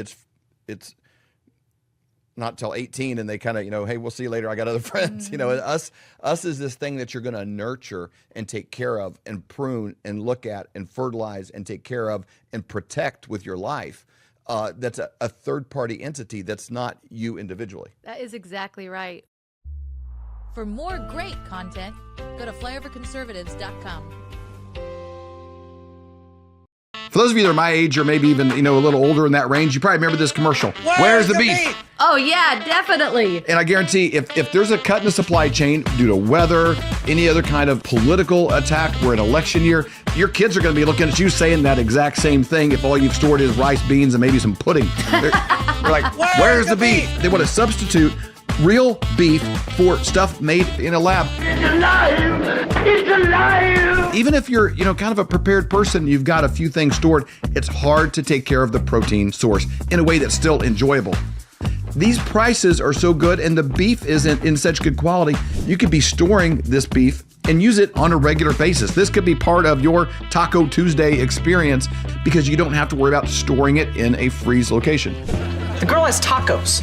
not till 18 and they kind of, hey, we'll see you later. I got other friends. Us is this thing that you're going to nurture and take care of and prune and look at and fertilize and take care of and protect with your life. That's a third party entity. That's not you individually. That is exactly right. For more great content, go to flyoverconservatives.com. For those of you that are my age or maybe even, a little older in that range, you probably remember this commercial. Where's the beef? Oh, yeah, definitely. And I guarantee if there's a cut in the supply chain due to weather, any other kind of political attack, we're in election year, your kids are going to be looking at you saying that exact same thing if all you've stored is rice, beans, and maybe some pudding. They're like, where's the beef? They want to substitute real beef for stuff made in a lab. It's alive! It's alive! Even if you're, kind of a prepared person, you've got a few things stored, it's hard to take care of the protein source in a way that's still enjoyable. These prices are so good and the beef isn't in such good quality, you could be storing this beef and use it on a regular basis. This could be part of your Taco Tuesday experience because you don't have to worry about storing it in a freeze location. The girl has tacos.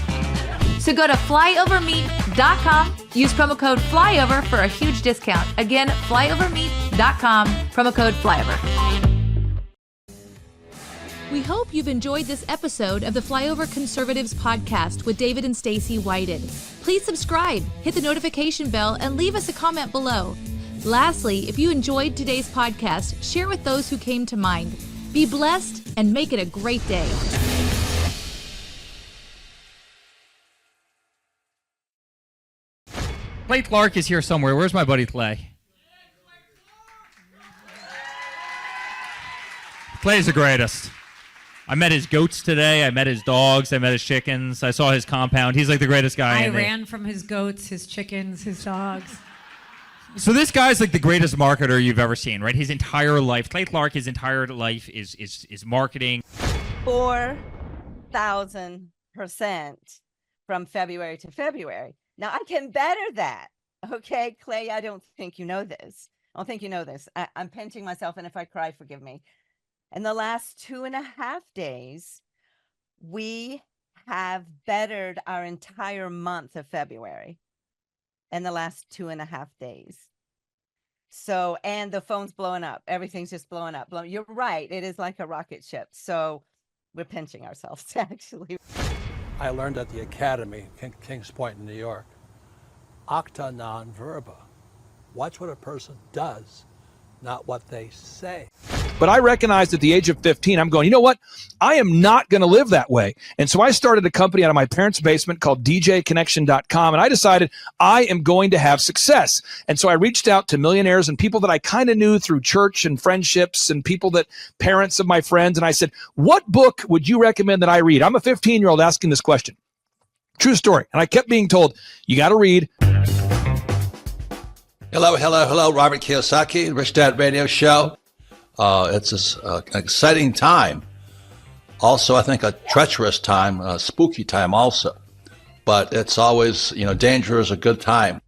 So go to flyovermeat.com, use promo code FLYOVER for a huge discount. Again, flyovermeat.com, promo code FLYOVER. We hope you've enjoyed this episode of the Flyover Conservatives podcast with David and Stacy Whited. Please subscribe, hit the notification bell, and leave us a comment below. Lastly, if you enjoyed today's podcast, share with those who came to mind. Be blessed and make it a great day. Clay Clark is here somewhere. Where's my buddy Clay? Clay's the greatest. I met his goats today. I met his dogs. I met his chickens. I saw his compound. He's like the greatest guy. I ran from his goats, his chickens, his dogs. So this guy's like the greatest marketer you've ever seen, right? His entire life, Clay Clark, his entire life is marketing. 4,000% from February to February. Now, I can better that. Okay, Clay, I don't think you know this. I don't think you know this. I'm pinching myself, and if I cry, forgive me. In the last 2.5 days, we have bettered our entire month of February in the last 2.5 days. So, and the phone's blowing up. Everything's just blowing up. You're right. It is like a rocket ship. So we're pinching ourselves, actually. I learned at the Academy, Kings Point in New York, acta non verba. Watch what a person does, not what they say. But I recognized at the age of 15, I'm going, you know what? I am not going to live that way. And so I started a company out of my parents' basement called DJconnection.com. And I decided I am going to have success. And so I reached out to millionaires and people that I kind of knew through church and friendships and parents of my friends. And I said, what book would you recommend that I read? I'm a 15-year-old asking this question. True story. And I kept being told, you got to read. Hello, Robert Kiyosaki, Rich Dad Radio Show. It's an exciting time. Also, I think a treacherous time, a spooky time also. But it's always, danger is a good time.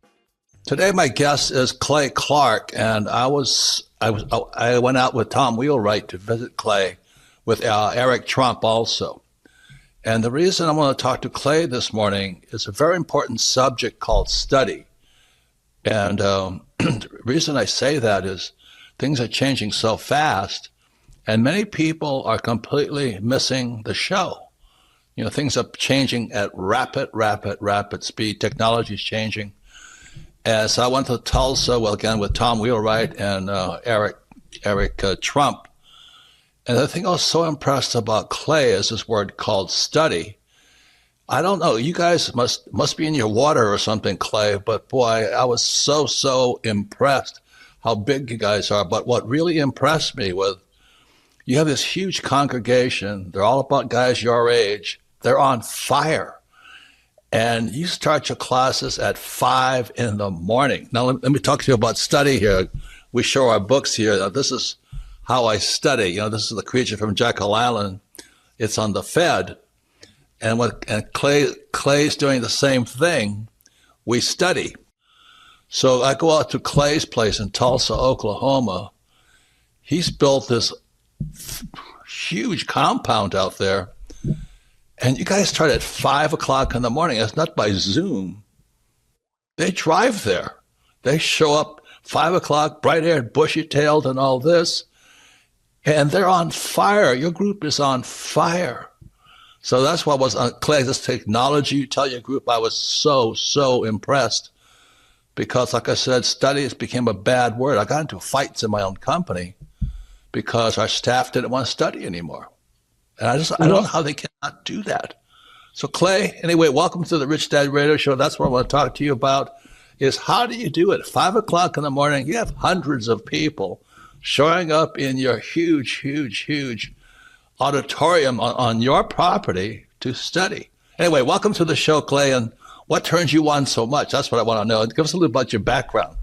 Today, my guest is Clay Clark, and I went out with Tom Wheelwright to visit Clay with Eric Trump also. And the reason I want to talk to Clay this morning is a very important subject called study. And the reason I say that is things are changing so fast, and many people are completely missing the show. You know, things are changing at rapid speed. Technology is changing. And so I went to Tulsa, well, again, with Tom Wheelwright and Eric Trump. And the thing I was so impressed about Clay is this word called study. I don't know, you guys must be in your water or something, Clay, but boy, I was so impressed how big you guys are. But what really impressed me was you have this huge congregation. They're all about guys your age. They're on fire. And you start your classes at 5 in the morning. Now, let me talk to you about study here. We show our books here. Now, this is how I study. You know, this is the creature from Jekyll Island. It's on the Fed. And Clay's doing the same thing. We study. So I go out to Clay's place in Tulsa, Oklahoma. He's built this huge compound out there. And you guys start at 5 o'clock in the morning. It's not by Zoom. They drive there. They show up 5 o'clock, bright-haired, bushy-tailed, and all this. And they're on fire. Your group is on fire. So that's what was on Clay, this technology. You tell your group I was so impressed. Because, like I said, studies became a bad word. I got into fights in my own company because our staff didn't want to study anymore. And I don't know how they cannot do that. So Clay, anyway, welcome to the Rich Dad Radio Show. That's what I want to talk to you about is how do you do it? 5 o'clock in the morning, you have hundreds of people showing up in your huge auditorium on your property to study. Anyway, welcome to the show, Clay. And what turns you on so much? That's what I want to know. Give us a little about your background.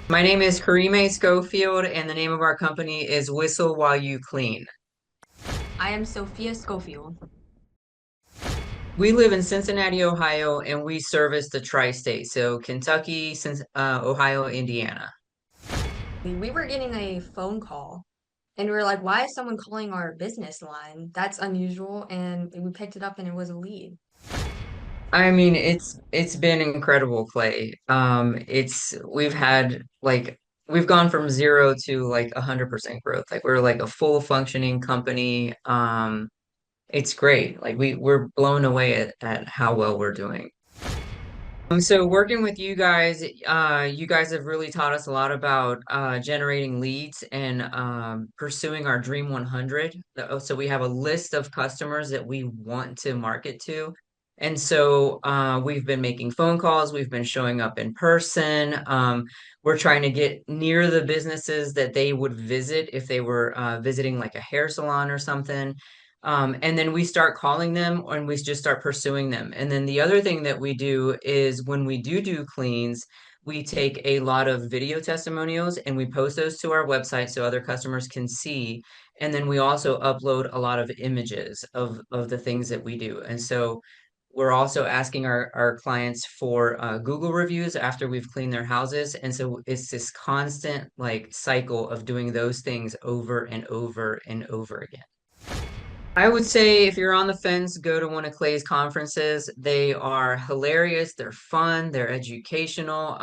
My name is Karime Schofield, and the name of our company is Whistle While You Clean. I am Sophia Schofield. We live in Cincinnati, Ohio, and we service the tri-state, so Kentucky, Ohio, Indiana. We were getting a phone call, and we were like, why is someone calling our business line? That's unusual, and we picked it up, and it was a lead. I mean, it's been incredible, Clay. We've gone from 0 to like 100% growth. Like we're like a full functioning company. It's great. Like we're blown away at how well we're doing. So working with you guys have really taught us a lot about generating leads and pursuing our Dream 100. So we have a list of customers that we want to market to. And so we've been making phone calls, we've been showing up in person. We're trying to get near the businesses that they would visit if they were visiting like a hair salon or something. And then we start calling them and we just start pursuing them. And then the other thing that we do is when we do cleans, we take a lot of video testimonials and we post those to our website so other customers can see. And then we also upload a lot of images of the things that we do. And so we're also asking our clients for Google reviews after we've cleaned their houses. And so it's this constant like cycle of doing those things over and over and over again. I would say if you're on the fence, go to one of Clay's conferences. They are hilarious. They're fun. They're educational.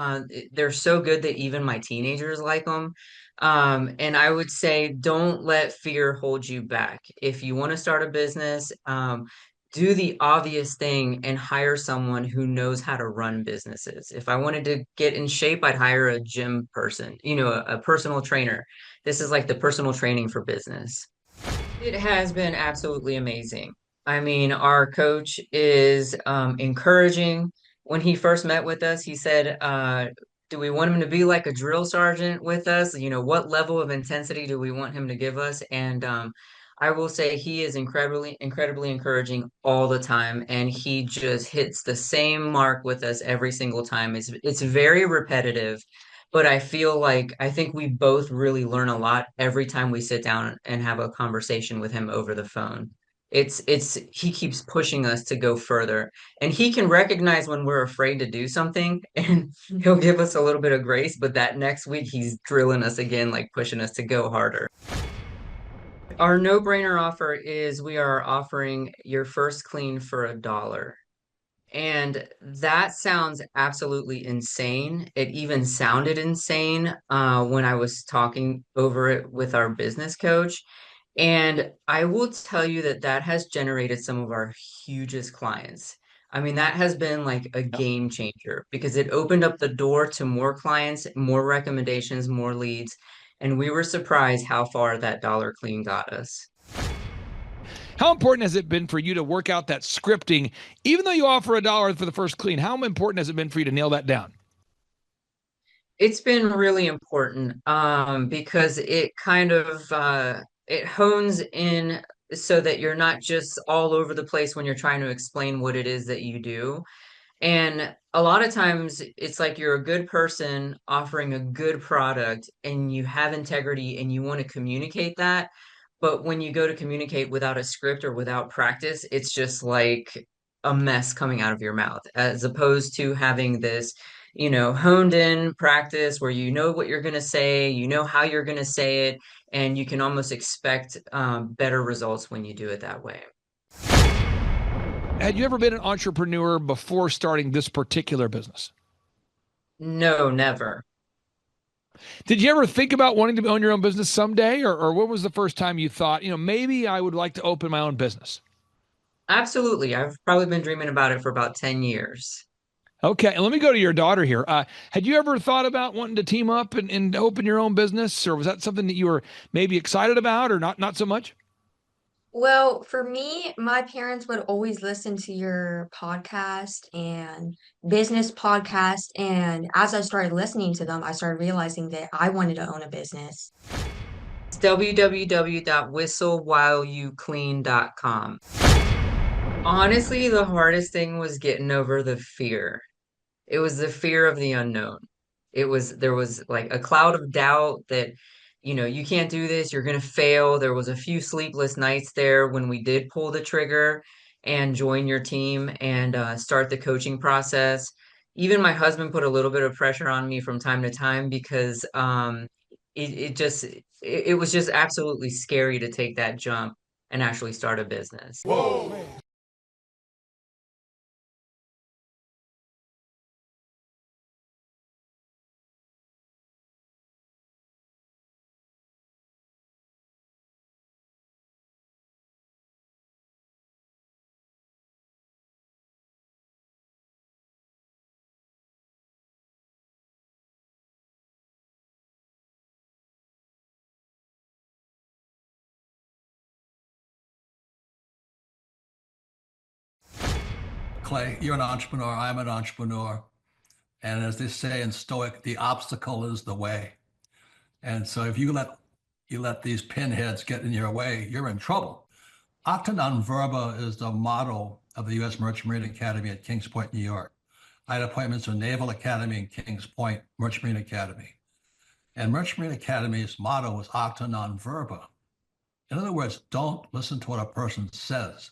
They're so good that even my teenagers like them. And I would say don't let fear hold you back. If you want to start a business, do the obvious thing and hire someone who knows how to run businesses. If I wanted to get in shape, I'd hire a gym person, a personal trainer. This is like the personal training for business. It has been absolutely amazing. I mean, our coach is encouraging. When he first met with us, he said, do we want him to be like a drill sergeant with us? What level of intensity do we want him to give us? And I will say he is incredibly encouraging all the time, and he just hits the same mark with us every single time. It's very repetitive, but I think we both really learn a lot every time we sit down and have a conversation with him over the phone. He keeps pushing us to go further, and he can recognize when we're afraid to do something, and he'll give us a little bit of grace, but that next week he's drilling us again, like pushing us to go harder. Our no-brainer offer is we are offering your first clean for $1. And that sounds absolutely insane. It even sounded insane when I was talking over it with our business coach. And I will tell you that that has generated some of our hugest clients. I mean, that has been like a game changer because it opened up the door to more clients, more recommendations, more leads. And we were surprised how far that dollar clean got us. How important has it been for you to work out that scripting, even though you offer $1 for the first clean? How important has it been for you to nail that down? It's been really important because it kind of it hones in so that you're not just all over the place when you're trying to explain what it is that you do. And a lot of times it's like you're a good person offering a good product and you have integrity and you want to communicate that. But when you go to communicate without a script or without practice, it's just like a mess coming out of your mouth, as opposed to having this, honed in practice where you know what you're going to say, you know how you're going to say it, and you can almost expect better results when you do it that way. Had you ever been an entrepreneur before starting this particular business? No, never. Did you ever think about wanting to own your own business someday? Or what was the first time you thought, maybe I would like to open my own business? Absolutely. I've probably been dreaming about it for about 10 years. Okay, and let me go to your daughter here. Had you ever thought about wanting to team up and open your own business? Or was that something that you were maybe excited about or not so much? Well, for me, my parents would always listen to your podcast and business podcast. And as I started listening to them, I started realizing that I wanted to own a business. It's www.whistlewhileyouclean.com. Honestly, the hardest thing was getting over the fear. It was the fear of the unknown. There was like a cloud of doubt that, you can't do this, you're going to fail. There was a few sleepless nights there when we did pull the trigger and join your team and start the coaching process. Even my husband put a little bit of pressure on me from time to time because it was just absolutely scary to take that jump and actually start a business. Whoa. Clay, you're an entrepreneur. I'm an entrepreneur. And as they say in Stoic, the obstacle is the way. And so if you let these pinheads get in your way, you're in trouble. Acta non verba is the motto of the U.S. Merchant Marine Academy at Kings Point, New York. I had appointments with Naval Academy and Kings Point Merchant Marine Academy. And Merchant Marine Academy's motto was acta non verba. In other words, don't listen to what a person says.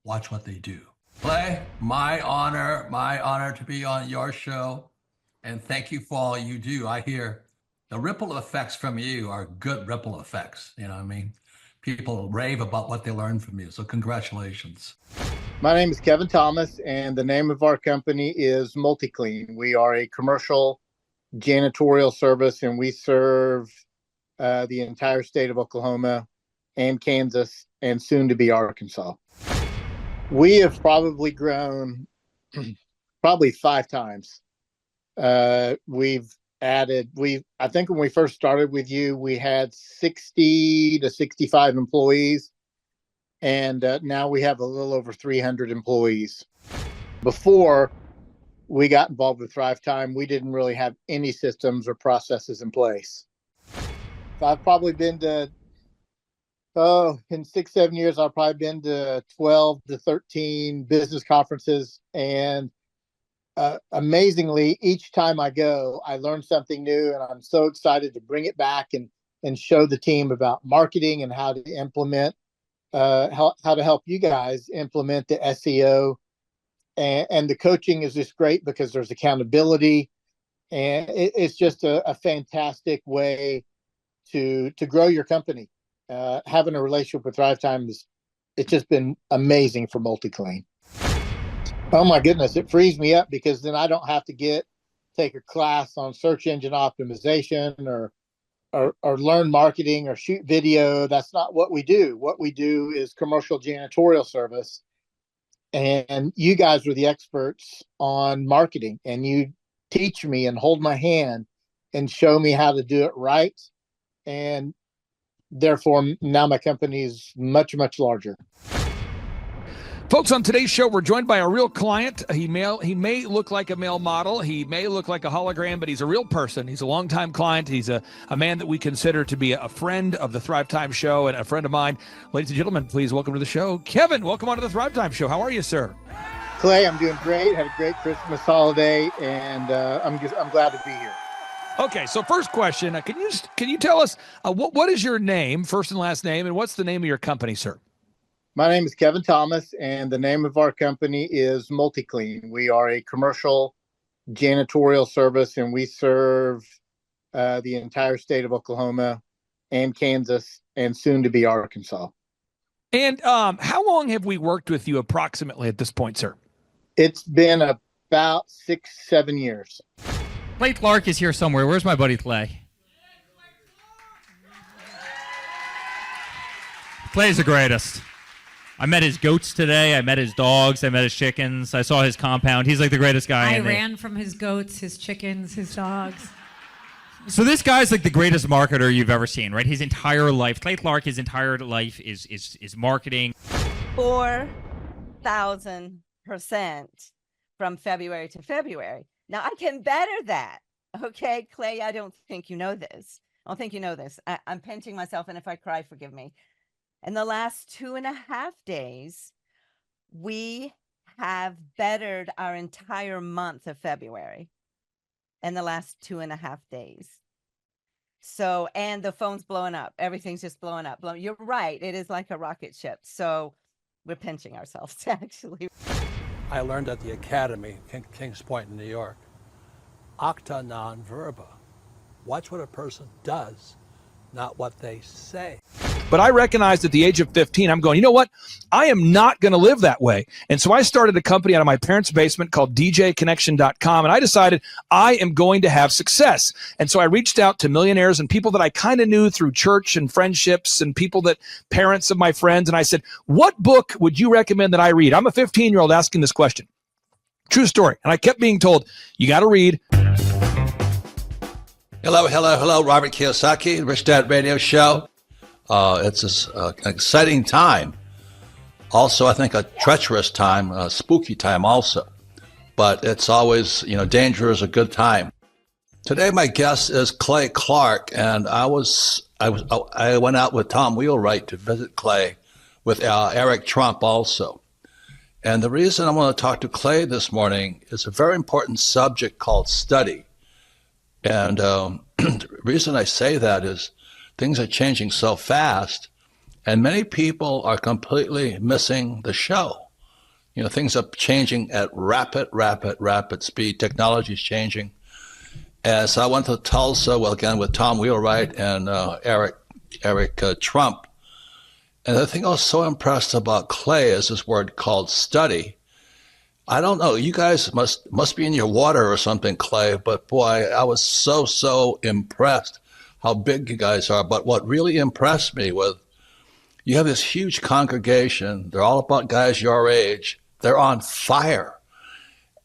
Watch what they do. Clay, my honor to be on your show. And thank you for all you do. I hear the ripple effects from you are good ripple effects. You know what I mean? People rave about what they learned from you. So congratulations. My name is Kevin Thomas, and the name of our company is MultiClean. We are a commercial janitorial service, and we serve the entire state of Oklahoma and Kansas and soon to be Arkansas. We have probably grown probably 5 times. We've added, I think when we first started with you, we had 60 to 65 employees. And now we have a little over 300 employees. Before we got involved with Thrive Time, we didn't really have any systems or processes in place. So I've probably been to, in 6-7 years, I've probably been to 12 to 13 business conferences. And amazingly, each time I go, I learn something new, and I'm so excited to bring it back and show the team about marketing and how to implement, how to help you guys implement the SEO. And the coaching is just great because there's accountability, and it's just a fantastic way to grow your company. Having a relationship with Thrive Time it's just been amazing for MultiClean. Oh my goodness, it frees me up because then I don't have to take a class on search engine optimization or learn marketing or shoot video. That's not what we do. What we do is commercial janitorial service. And you guys are the experts on marketing, and you teach me and hold my hand and show me how to do it right. And therefore, now my company is much, much larger. Folks, on today's show, we're joined by a real client. He may look like a male model. He may look like a hologram, but he's a real person. He's a longtime client. He's a man that we consider to be a friend of the Thrive Time Show and a friend of mine. Ladies and gentlemen, please welcome to the show, Kevin. Welcome on to the Thrive Time Show. How are you, sir? Clay, I'm doing great. Had a great Christmas holiday, and I'm glad to be here. Okay, so first question, can you tell us what is your name, first and last name, and what's the name of your company, sir? My name is Kevin Thomas, and the name of our company is MultiClean. We are a commercial janitorial service, and we serve the entire state of Oklahoma and Kansas, and soon to be Arkansas. And how long have we worked with you approximately at this point, sir? It's been about 6-7 years. Clay Clark is here somewhere. Where's my buddy Clay? Clay's the greatest. I met his goats today. I met his dogs. I met his chickens. I saw his compound. He's like the greatest guy. I ran from his goats, his chickens, his dogs. So this guy's like the greatest marketer you've ever seen, right? His entire life, Clay Clark, his entire life is marketing. 4,000% from February to February. Now I can better that. Okay, Clay, I don't think you know this. I don't think you know this. I'm pinching myself, and if I cry, forgive me. In the last 2.5 days, we have bettered our entire month of February in the last 2.5 days. So, and the phone's blowing up. Everything's just blowing up. You're right. It is like a rocket ship. So we're pinching ourselves, actually. I learned at the academy, Kings Point in New York, acta non verba. Watch what a person does, not what they say. But I recognized at the age of 15, I'm going, you know what? I am not going to live that way. And so I started a company out of my parents' basement called djconnection.com. And I decided I am going to have success. And so I reached out to millionaires and people that I kind of knew through church and friendships and parents of my friends. And I said, what book would you recommend that I read? I'm a 15-year-old asking this question. True story. And I kept being told, you got to read. Hello, Robert Kiyosaki, Rich Dad Radio Show. It's an exciting time. Also, I think a treacherous time, a spooky time also. But it's always, danger is a good time. Today, my guest is Clay Clark, and I went out with Tom Wheelwright to visit Clay with Eric Trump also. And the reason I want to talk to Clay this morning is a very important subject called study. And the reason I say that is things are changing so fast, and many people are completely missing the show. Things are changing at rapid speed. Technology is changing. And so I went to Tulsa, again, with Tom Wheelwright and Eric Trump. And the thing I was so impressed about Clay is this word called study. I don't know, you guys must be in your water or something, Clay, but boy, I was so impressed how big you guys are. But what really impressed me was you have this huge congregation. They're all about guys your age. They're on fire.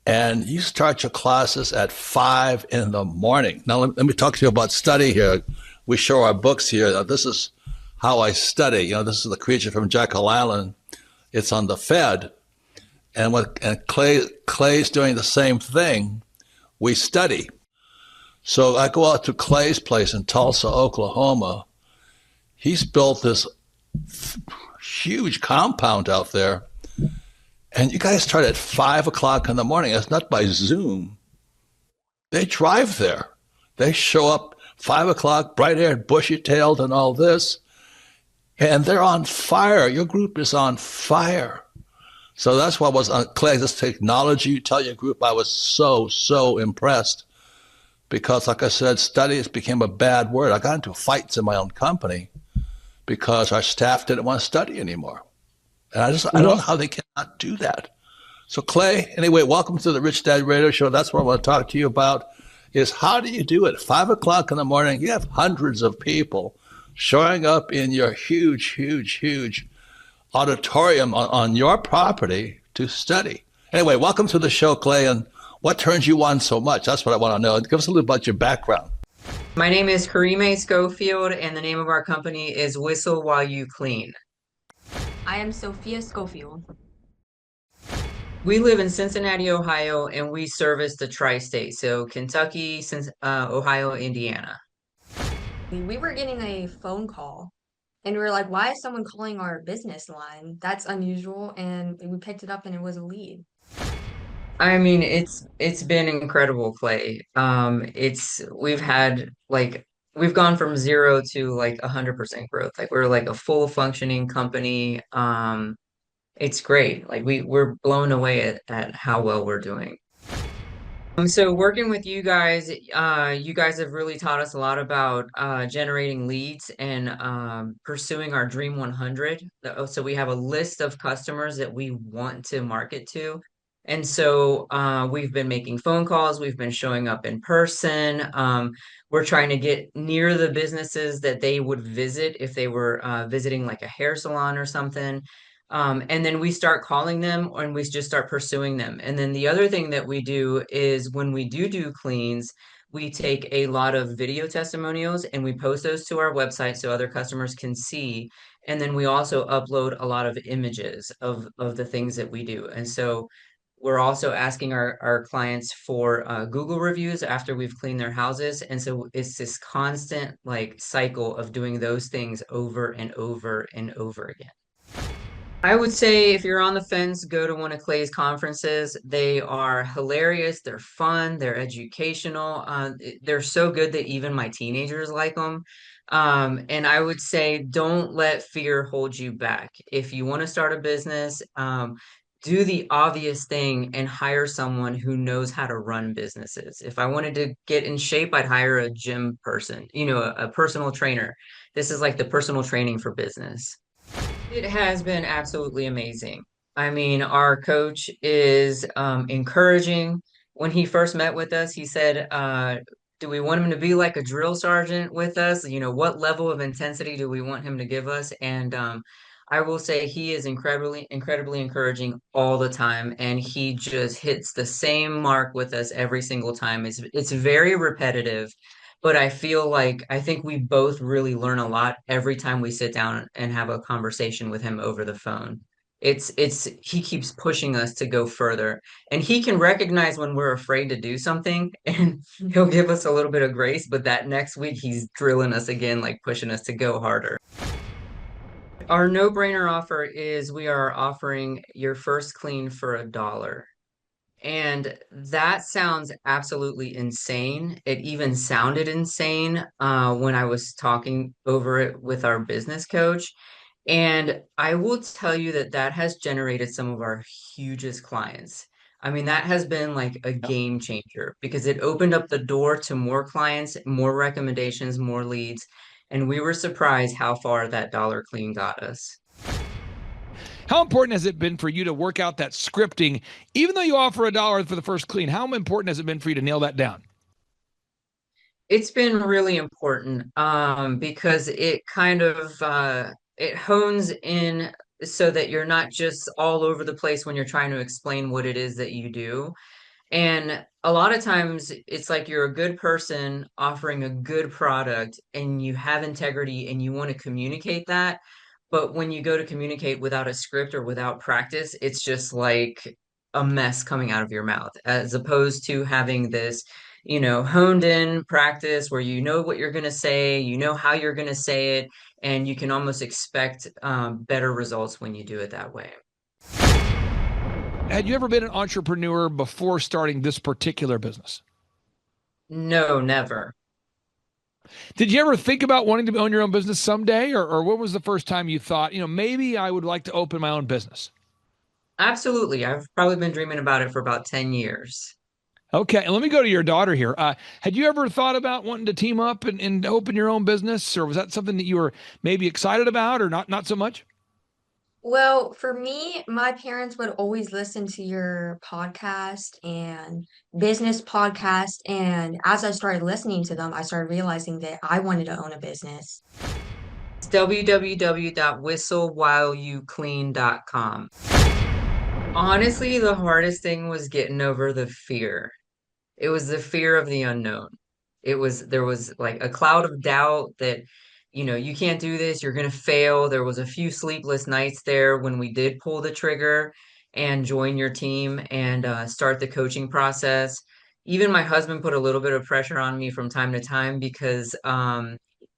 And you start your classes at 5 a.m. Now, let me talk to you about study here. We show our books here. Now, this is how I study. This is The Creature from Jekyll Island. It's on the Fed. And Clay's doing the same thing. We study. So I go out to Clay's place in Tulsa, Oklahoma. He's built this huge compound out there. And you guys start at 5 o'clock in the morning. It's not by Zoom. They drive there. They show up 5 o'clock, bright-haired, bushy-tailed and all this. And they're on fire. Your group is on fire. So that's what was on Clay, this technology you tell your group. I was so impressed. Because, like I said, studies became a bad word. I got into fights in my own company because our staff didn't want to study anymore. And I don't know how they cannot do that. So Clay, anyway, welcome to the Rich Dad Radio Show. That's what I want to talk to you about is how do you do it? 5 o'clock in the morning, you have hundreds of people showing up in your huge auditorium on your property to study. Anyway, welcome to the show, Clay, and what turns you on so much? That's what I want to know. Give us a little about your background. My name is Karime Schofield, and the name of our company is Whistle While You Clean. I am Sophia Schofield. We live in Cincinnati, Ohio, and we service the tri-state, so Kentucky, Ohio, Indiana. We were getting a phone call and we were like, why is someone calling our business line? That's unusual. And we picked it up and it was a lead. I mean, it's been incredible, Clay. We've gone from 0 to like 100% growth. Like we're like a full functioning company. It's great. Like we're blown away at how well we're doing. So working with you guys have really taught us a lot about generating leads and pursuing our Dream 100. So we have a list of customers that we want to market to. And so we've been making phone calls, we've been showing up in person. We're trying to get near the businesses that they would visit if they were visiting like a hair salon or something. And then we start calling them and we just start pursuing them. And then the other thing that we do is when we do cleans, we take a lot of video testimonials and we post those to our website so other customers can see. And then we also upload a lot of images of the things that we do. And so we're also asking our clients for Google reviews after we've cleaned their houses. And so it's this constant like cycle of doing those things over and over and over again. I would say if you're on the fence, go to one of Clay's conferences. They are hilarious. They're fun. They're educational. They're so good that even my teenagers like them. And I would say don't let fear hold you back. If you want to start a business, do the obvious thing and hire someone who knows how to run businesses. If I wanted to get in shape, I'd hire a gym person, a personal trainer. This is like the personal training for business. It has been absolutely amazing. I mean, our coach is encouraging. When he first met with us, he said, do we want him to be like a drill sergeant with us? What level of intensity do we want him to give us? And I will say he is incredibly encouraging all the time. And he just hits the same mark with us every single time. It's very repetitive. But I think we both really learn a lot every time we sit down and have a conversation with him over the phone. He keeps pushing us to go further, and he can recognize when we're afraid to do something and he'll give us a little bit of grace, but that next week he's drilling us again, like pushing us to go harder. Our no-brainer offer is we are offering your first clean for $1. And that sounds absolutely insane. It even sounded insane when I was talking over it with our business coach. And I will tell you that has generated some of our hugest clients. I mean, that has been like a game changer because it opened up the door to more clients, more recommendations, more leads. And we were surprised how far that dollar clean got us. How important has it been for you to work out that scripting, even though you offer $1 for the first clean? How important has it been for you to nail that down? It's been really important because it kind of it hones in so that you're not just all over the place when you're trying to explain what it is that you do. And a lot of times it's like you're a good person offering a good product and you have integrity and you want to communicate that. But when you go to communicate without a script or without practice, it's just like a mess coming out of your mouth, as opposed to having this, honed in practice where you know what you're going to say, you know how you're going to say it, and you can almost expect better results when you do it that way. Had you ever been an entrepreneur before starting this particular business? No, never. Did you ever think about wanting to own your own business someday? Or what was the first time you thought, maybe I would like to open my own business? Absolutely. I've probably been dreaming about it for about 10 years. Okay. And let me go to your daughter here. Had you ever thought about wanting to team up and open your own business? Or was that something that you were maybe excited about or not so much? Well, for me, my parents would always listen to your podcast and business podcast. And as I started listening to them, I started realizing that I wanted to own a business. It's www.whistlewhileyouclean.com. Honestly, the hardest thing was getting over the fear. It was the fear of the unknown. There was like a cloud of doubt that, you can't do this, you're gonna fail. There was a few sleepless nights there when we did pull the trigger and join your team and start the coaching process. Even my husband put a little bit of pressure on me from time to time because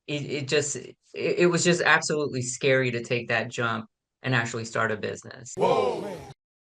it was just absolutely scary to take that jump and actually start a business. Whoa.